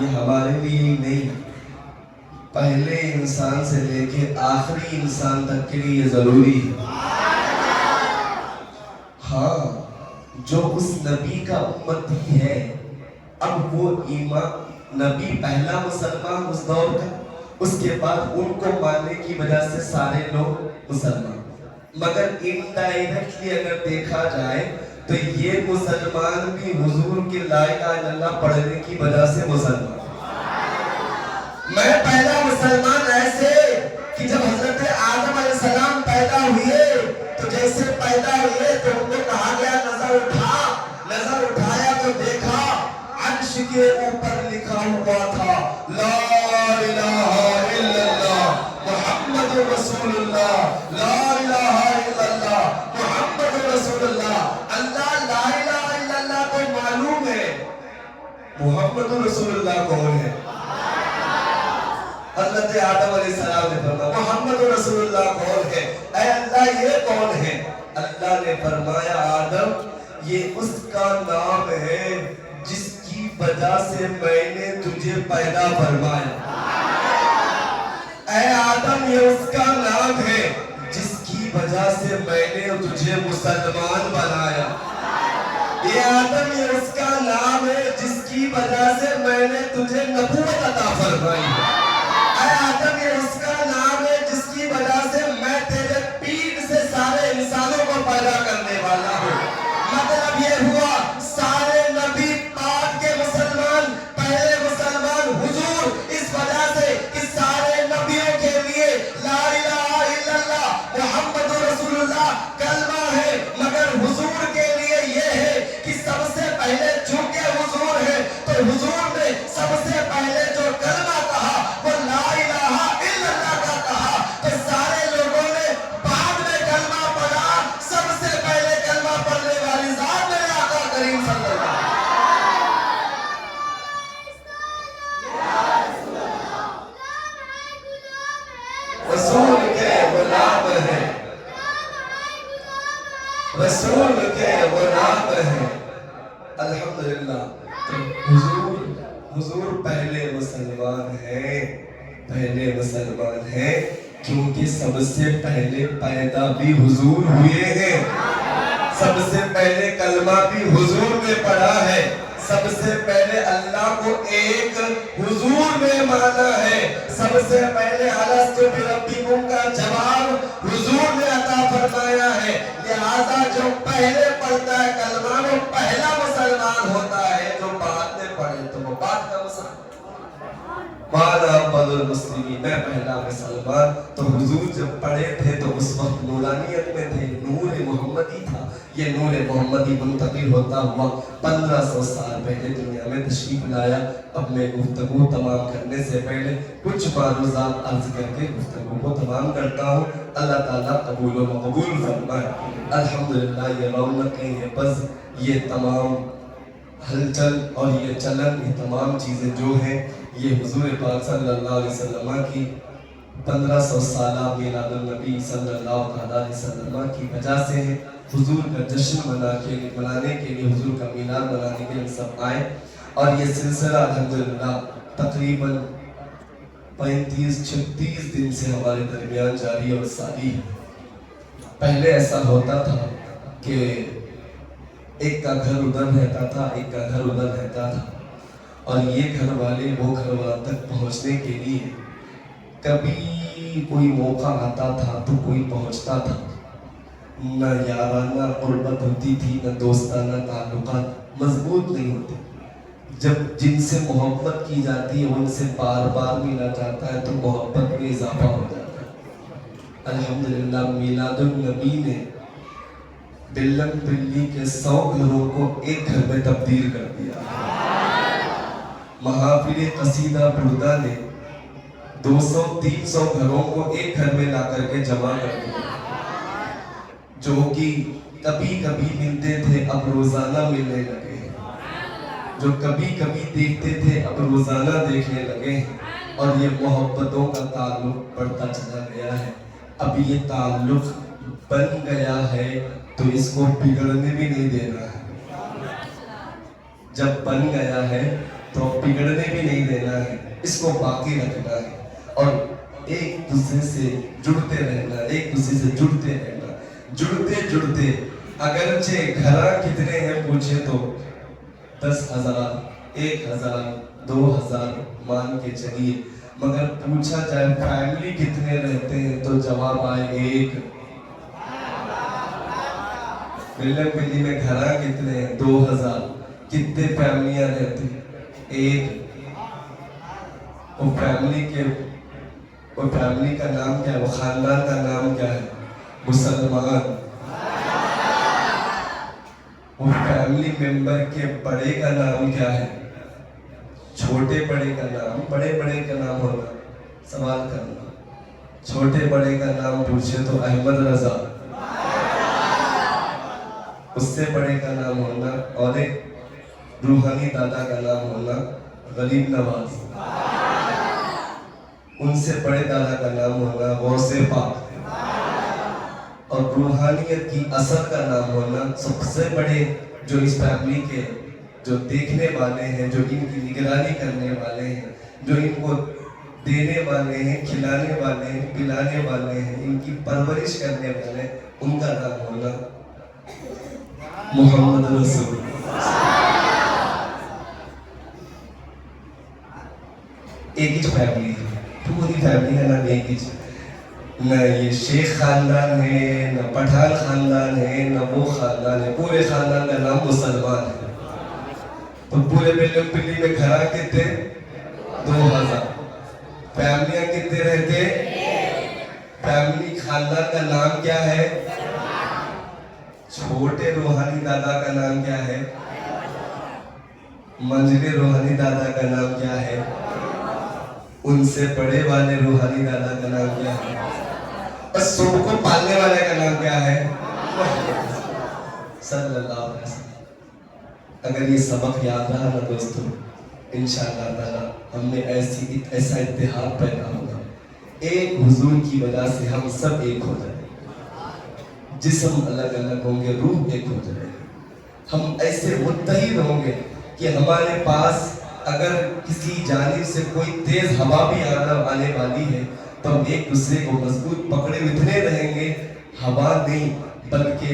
یہ ہمارے لیے ہی نہیں، پہلے انسان سے لے کے آخری انسان تک کے لیے یہ ضروری ہے۔ ہاں، جو اس نبی کا امتی ہے، اب وہ ایمان، نبی پہلا مسلمان اس دور کا، اس کے بعد ان کو ماننے کی وجہ سے سارے لوگ مسلمان، مگر انڈائریکٹلی اگر دیکھا جائے تو یہ مسلمان بھی حضور کی لا الہ الا اللہ پڑھنے کی وجہ سے مسلمان۔ میں پہلا مسلمان ایسے کہ جب حضرت آدم علیہ السلام پیدا ہوئے تو جیسے پیدا ہوئے تو ان کو کہا گیا نظر اٹھا، نظر اٹھایا تو دیکھا عرش کے اوپر لکھا ہوا تھا لا الہ الا اللہ محمد رسول اللہ، لا الہ الا اللہ محمد رسول اللہ۔ اللہ لا الہ الا اللہ کو معلوم ہے، محمد رسول اللہ کون ہے؟ حضرت آدم علیہ السلام نے فرمایا محمد رسول اللہ کون ہے؟ اے اللہ یہ کون ہے؟ اللہ نے فرمایا آدم یہ اس کا نام ہے جس کی وجہ سے میں نے تجھے پیدا فرمایا۔ اے آدم یہ اس کا نام ہے جس کی وجہ سے میں نے تجھے مسلمان بنایا۔ یہ آدم یہ اس کا نام ہے جس کی وجہ سے میں نے تجھے نبوت عطا فرمائی۔ اے آدم یہ اس کا نام ہے جس کی وجہ سے میں تیرے پیٹ سے سارے انسانوں کو پیدا کرنے والا ہوں۔ مطلب یہ ہوا سارے نبی پاک کے مسلمان، پہلے مسلمان حضور، اس وجہ سے کہ سارے نبیوں کے لیے لا الہ الا اللہ محمد رسول اللہ کلمہ ہے، مگر حضور کے لیے یہ ہے کہ سب سے پہلے چونکہ حضور ہے تو حضور نے سب سے پہلے جو کلمہ کہا وہ لا الہ الا اللہ کا کہا، تو سارے لوگوں نے بعد میں کلمہ پڑھا، سب سے پہلے کلمہ پڑھنے والی ذات میرے آقا کریم صلی اللہ علیہ وسلم۔ رسول کے غلام ہیں، رسول کے غلام ہیں، الحمدللہ۔ تو حضور پہلے مسلمان ہیں، پہلے مسلمان ہیں کیونکہ سب سے پہلے پیدا بھی حضور ہوئے ہیں، سب سے پہلے کلمہ بھی حضور نے پڑھا ہے، سب سے پہلے اللہ کو ایک حضور نے مانا ہے، سب سے پہلے الستو بربکم کا جواب حضور نے عطا فرمایا ہے۔ لہذا جو پہلے پڑھتا ہے کلمہ وہ پہلا مسلمان ہوتا ہے، جو بعد میں پڑھے تو وہ بعد کا مسلمان۔ مانا اول المسلمین، میں پہلا مسلمان۔ تو حضور جب پڑھے تھے تو اس وقت نورانیت میں تھے، نور محمدی تھا، یہ نور محمدی منتقل ہوتا ہوا 1500 سال پہلے دنیا میں تشریف لایا۔ اب میں گفتگو تمام کرنے سے پہلے کچھ معروضات عرض کر کے گفتگو کو تمام کرتا ہوں۔ اللہ تعالیٰ قبول و مقبول فرمائے۔ الحمدللہ یہ رونقیں، یہ بز، یہ تمام ہلچل اور یہ چلن، یہ تمام چیزیں جو ہیں یہ حضور پاک صلی اللہ علیہ وسلم کی 1500 سالہ میلاد النبی صلی اللہ علیہ وسلم کی وجہ سے ہے۔ حضور کا جشن منانے کے لیے، حضور کا میلاد منانے کے لیے سب آئے، اور یہ سلسلہ الحمدللہ تقریباً 35-36 دن سے ہمارے درمیان جاری اور ساری ہے۔ پہلے ایسا ہوتا تھا کہ ایک کا گھر ادھر رہتا تھا، ایک کا گھر ادھر رہتا تھا، اور یہ گھر والے وہ گھر والوں تک پہنچنے کے لیے کبھی کوئی موقع آتا تھا تو کوئی پہنچتا تھا، نہ یارانہ قربت ہوتی تھی، نہ دوستانہ تعلقات مضبوط نہیں ہوتے۔ جب جن سے محبت کی جاتی ہے ان سے بار بار ملا جاتا ہے تو محبت میں اضافہ ہو جاتا ہے۔ الحمدللہ میلاد النبی نے بلم بلی کے 100 گھروں کو ایک گھر میں تبدیل کر دیا۔ محافل قصیدہ بردہ نے 200-300 گھروں کو ایک گھر میں لا کر کے جمع کر دیا، جو کہ کبھی کبھی ملتے تھے اب روزانہ ملنے لگے ہیں، جو کبھی کبھی دیکھتے تھے اب روزانہ دیکھنے لگے ہیں، اور یہ محبتوں کا تعلق بڑھتا چلا گیا ہے۔ اب یہ تعلق بن گیا ہے تو اس کو بگڑنے بھی نہیں دینا ہے۔ جب بن گیا ہے تو بگڑنے بھی نہیں دینا ہے، اس کو باقی رکھنا ہے اور ایک دوسرے سے جڑتے رہنا، ایک دوسرے سے جڑتے رہنا، جڑتے جڑتے اگرچہ گھر کتنے ہیں پوچھے تو 10,000 1,000 2,000 مان کے چلیے، مگر پوچھا جائے فیملی کتنے رہتے ہیں تو جواب آئے ایک۔ ملن پلی میں گھر کتنے ہیں 2,000، کتنے فیملیاں رہتی ایک۔ وہ فیملی کا نام کیا ہے، وہ خاندان کا نام کیا ہے، مسلمان۔ وہ فیملی ممبر کے بڑے کا نام کیا ہے، چھوٹے بڑے کا نام، بڑے بڑے کا نام ہوگا، سوال کرنا، چھوٹے بڑے کا نام پوچھے تو احمد رضا، اس سے بڑے کا نام ہونا، اور ایک روحانی دادا کا نام ہونا غریب نواز، ان سے بڑے دادا کا نام ہونا غوث پاک، اور روحانیت کی اثر کا نام ہونا سب سے بڑے جو اس فیملی کے جو دیکھنے والے ہیں، جو ان کی نگرانی کرنے والے ہیں، جو ان کو دینے والے ہیں، کھلانے والے ہیں، پلانے والے ہیں، ان کی پرورش کرنے والے ہیں، ان کا نام ہونا محمد رسول۔ ایک ہی فیملی ہے، پوری فیملی ہے نا، ایک ہی، نہ یہ شیخ خاندان ہے، نہ پٹھان خاندان ہے، نہ وہ خاندان ہے، پورے خاندان کا نام مسلمان ہے۔ تو پورے بلن پلی میں گھر کتنے 2,000، فیملیاں کتنے رہتے، فیملی خاندان کا نام کیا ہے، چھوٹے روحانی دادا کا نام کیا ہے، منجلے روحانی دادا کا نام کیا ہے، ان سے بڑے والے روحانی دادا کا نام کیا ہے، اور سب کو پالنے والے کا نام کیا ہے، صلی اللہ علیہ وسلم۔ اگر یہ سبق یاد رہا نا دوستو، انشاءاللہ تعالی ہم نے ایسا اتحاد پیدا ہوگا، ایک حضور کی وجہ سے ہم سب ایک ہو جائیں، جسم الگ الگ ہوں گے، روح ایک ہو جائے، ہم ایسے متحد ہوں گے کہ ہمارے پاس اگر کسی جانب سے کوئی تیز ہوا بھی آنے والی ہے تو ہم ایک دوسرے کو مضبوط پکڑے اتنے رہیں گے، ہوا نہیں بلکہ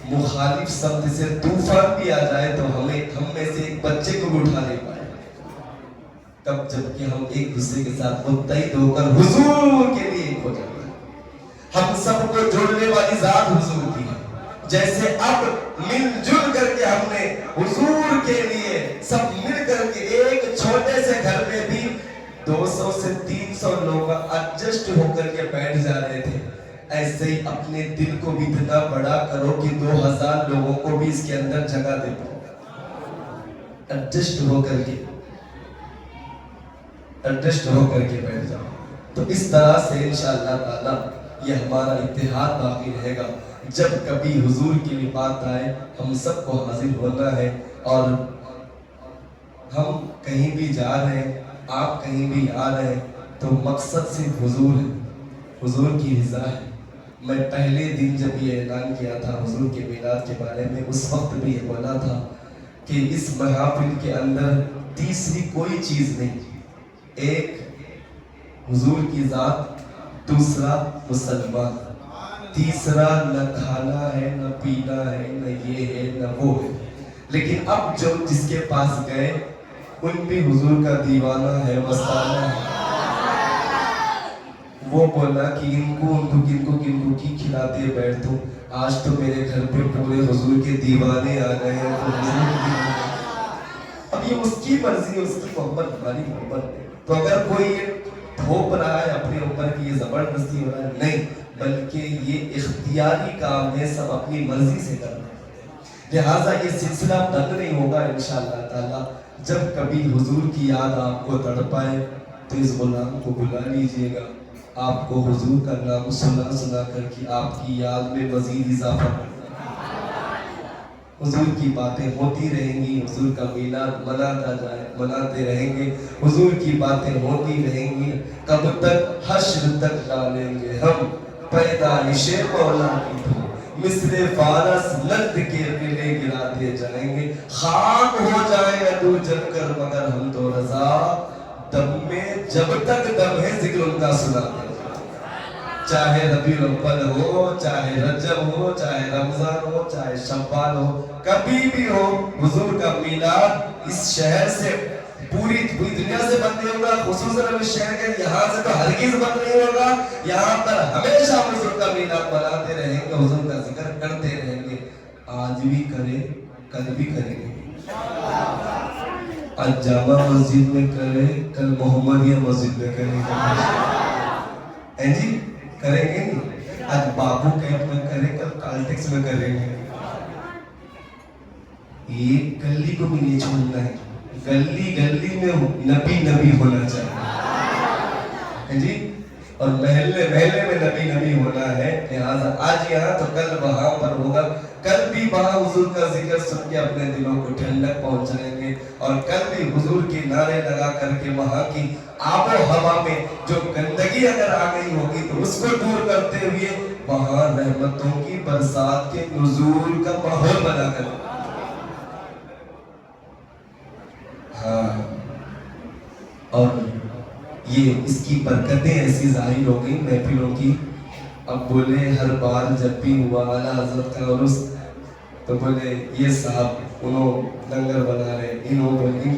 مخالف سمت سے طوفان بھی آ جائے تو ہم میں سے ایک بچے کو اٹھا نہیں پائے، تب جبکہ ہم ایک دوسرے کے ساتھ متحد ہو کر حضور کے لیے ایک ہو جائیں گے۔ ہم سب کو جوڑنے والی ذات حضور کی ہے، جیسے اب مل جل کر کے ہم نے حضور کے لیے سب مل کر کے ایک چھوٹے سے گھر میں بھی 200 سے 300 لوگ ایڈجسٹ ہو کر کے بیٹھ جا رہے تھے، ایسے ہی اپنے دل کو بھی اتنا بڑا کرو کہ 2,000 لوگوں کو بھی اس کے اندر جگہ دے پاؤ، ایڈجسٹ ہو کر کے بیٹھ جاؤ۔ تو اس طرح سے انشاءاللہ تعالی یہ ہمارا اتحاد باقی رہے گا۔ جب کبھی حضور کی بھی بات آئے ہم سب کو حاضر ہونا ہے، اور ہم کہیں بھی جا رہے ہیں، آپ کہیں بھی آ رہے ہیں تو مقصد صرف حضور ہے، حضور کی رضا ہے۔ میں پہلے دن جب یہ اعلان کیا تھا حضور کے میلاد کے بارے میں، اس وقت بھی یہ بولا تھا کہ اس محافل کے اندر تیسری کوئی چیز نہیں، ایک حضور کی ذات، دوسرا مسلمان، تیسرا نہ کھانا ہے نہ پینا ہے نہ یہ ہے نہ وہ ہے۔ لیکن اب جو جس کے پاس گئے ان بھی حضور کا دیوانہ ہے، مستانہ ہے، وہ بولا کہ ان کو کی کھلاتے بیٹھوں، آج تو میرے گھر پہ پورے حضور کے دیوانے آ گئے ہیں، تو حضور کی اب یہ اس کی مرضی، اس کی محبت، ہماری محبت ہے۔ تو اگر کوئی یہ تھوپ رہا ہے اپنے اوپر کی یہ زبردستی ہو رہا ہے، نہیں، بلکہ یہ اختیاری کام ہے، سب اپنی مرضی سے کرنا ہے۔ لہٰذا یہ سلسلہ بند نہیں ہوگا انشاءاللہ تعالی۔ جب کبھی حضور کی یاد آپ کو تڑپائے تو اس غلام کو بلا لیجئے گا، آپ کو حضور کا نام سنا کر کے آپ کی یاد میں مزید اضافہ کرنا۔ حضور کی باتیں ہوتی رہیں گی، حضور کا میلاد مناتے رہیں گے، حضور کی باتیں ہوتی رہیں گی، کب تک؟ حشر تک ڈالیں گے ہم پیدائش مولا کی دھوم، مصر فارس نجد کے قلعے گراتے جائیں گے، خاک ہو جائیں عدو جل کر مگر ہم تو اللہ دم میں جب تک دم ہے ذکر ان کا سناتے ہیں، چاہے ربیع الاول ہو، چاہے رجب ہو، چاہے رمضان ہو، چاہے شوال ہو، کبھی بھی ہو، حضور کا میلاد اس شہر سے پوری دنیا سے بند نہیں ہوگا، خصوصاً اس شہر کے یہاں سے تو ہرگز بند نہیں ہوگا، یہاں پر ہمیشہ حضور کا میلاد مناتے رہیں گے، حضور کا ذکر کرتے رہیں گے، آج بھی کریں کل بھی کریں گے، آج جامع مسجد میں کریں کل محمدیہ مسجد میں کریں گے، جی کریں گے نہیں، آج بابو کیمپ میں کریں کل کالٹیکس میں کریں گے، ایک گلی کو بھی نہیں چھوڑنا ہے، گلی گلی میں نبی ہونا چاہیے جی، اور محلے محلے میں نبی ہونا ہے، لہٰذا آج یہاں تو کل وہاں پر ہوگا، کل بھی وہاں حضور کا ذکر سن کے اپنے دلوں کو ٹھنڈک پہنچائیں گے، اور کل بھی حضور کے نعرے لگا کر کے وہاں کی آب و ہوا میں جو گندگی اگر آ گئی ہوگی تو اس کو دور کرتے ہوئے وہاں رحمتوں کی برسات کے نزول کا ماحول بنا کر، ہاں، اور یہ اس کی برکتیں ایسی ظاہر ہو گئی محفلوں کی، اب بولے ہر بار جب بھی ہوا اعلیٰ حضرت کا عرس تو بولے یہ صاحب انہوں لنگر بنا رہے، ان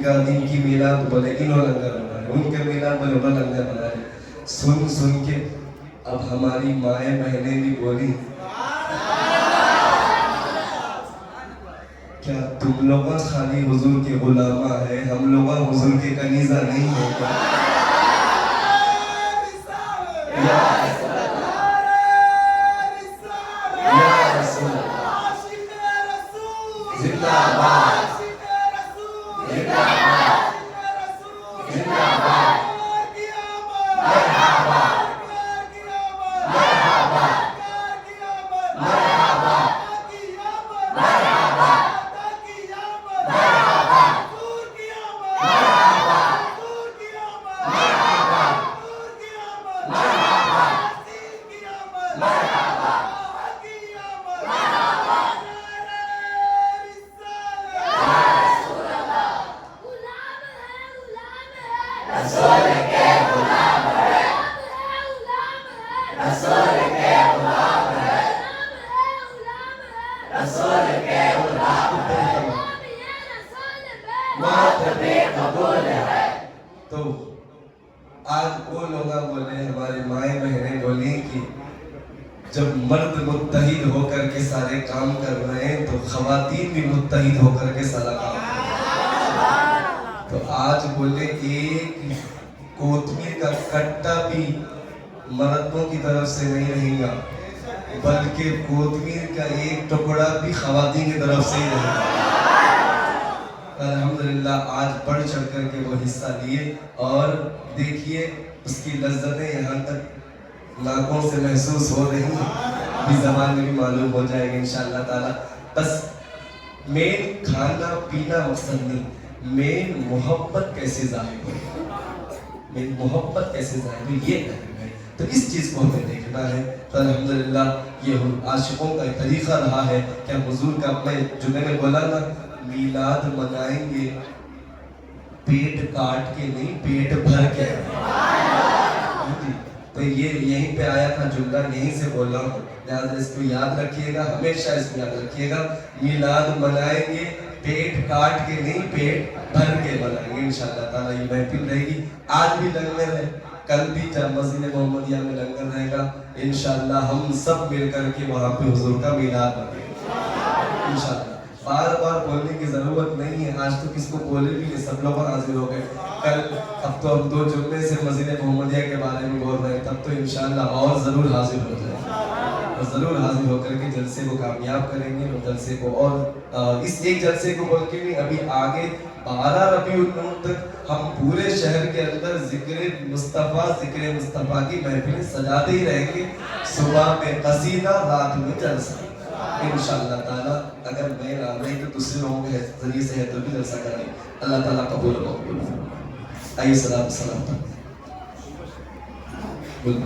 کا ان کی میلاد بولے انہوں لنگر بنا رہے، ان کے میلاد بولے انہوں لنگر بنا رہے، سن کے اب ہماری مائیں بہنیں بھی بولی کیا تم لوگاں خالی حضور کے غلامہ ہے، ہم لوگاں حضور کے کنیزہ نہیں ہے کیا؟ زندہ باد، زندہ باد، زندہ باد، مرحبا، مرحبا، مرحبا، مرحبا، تو آج وہ لوگ بولے، ہمارے مائیں بہنیں بولیں کہ جب مرد متحد ہو کر کے سارے کام کر رہے ہیں تو خواتین بھی متحد ہو کر کے سارا کام کر رہے ہیں، تو آج بولے ایک کوتمیر کا کٹا بھی مردوں کی طرف سے نہیں رہے گا، بلکہ کوتمیر کا ایک ٹکڑا بھی خواتین کی طرف سے ہی رہے گا۔ الحمدللہ آج بڑھ چڑھ کر کے وہ حصہ لیے، اور دیکھیے اس کی لذتیں یہاں تک ناکوں سے محسوس ہو رہی ہیں، بھی زبان میں بھی معلوم ہو جائے گا انشاءاللہ تعالی۔ بس مین کھانا پینا مقصد نہیں، مین محبت کیسے ظاہر ہوئی، مین محبت کیسے ظاہر ہوئی یہ کرنا ہے، تو اس چیز کو ہمیں دیکھنا ہے۔ تو الحمدللہ یہ عاشقوں کا طریقہ رہا ہے کہ حضور کا، میں نے بولا نا میلاد منائیں گے پیٹ کاٹ کے نہیں، پیٹ بھر کے، تو یہ یہیں پہ آیا تھا جملہ، یہیں سے بول رہا ہوں، لہٰذا اس کو یاد رکھیے گا، ہمیشہ اس کو یاد رکھیے گا، میلاد منائیں گے پیٹ کاٹ کے نہیں، پیٹ بھر کے منائیں گے انشاءاللہ تعالیٰ۔ یہ محفل رہے گی، آج بھی لنگر ہے، کل بھی مسجد محمدیہ میں لنگر رہے گا انشاءاللہ، ہم سب مل کر کے وہاں پہ حضور کا میلاد منائیں گے انشاءاللہ۔ بار بار بولنے کی ضرورت نہیں ہے، آج تو کس کو بولے بھی نہیں، سب لوگ حاضر ہو گئے، کل اب تو ہم 2 جملے سے مسجد محمدیہ کے بارے میں بول رہے ہیں، تب تو انشاءاللہ اور ضرور حاضر ہو جائیں، اور ضرور حاضر ہو کر کے جلسے کو کامیاب کریں گے، اور جلسے کو، اور اس ایک جلسے کو بول کے نہیں، ابھی آگے 12 ربیع الاول تک ہم پورے شہر کے اندر ذکر مصطفیٰ کی محفلیں سجاتے ہی رہیں گے، صبح میں قصیدہ، رات میں جلسہ انشاءاللہ تعالیٰ۔ اگر میں نہ رہی تو دوسرے لوگوں کے ذریعے سے ہے تو بھی جلسہ کریں، اللہ تعالیٰ قبول و مقبول۔ آئیے سلام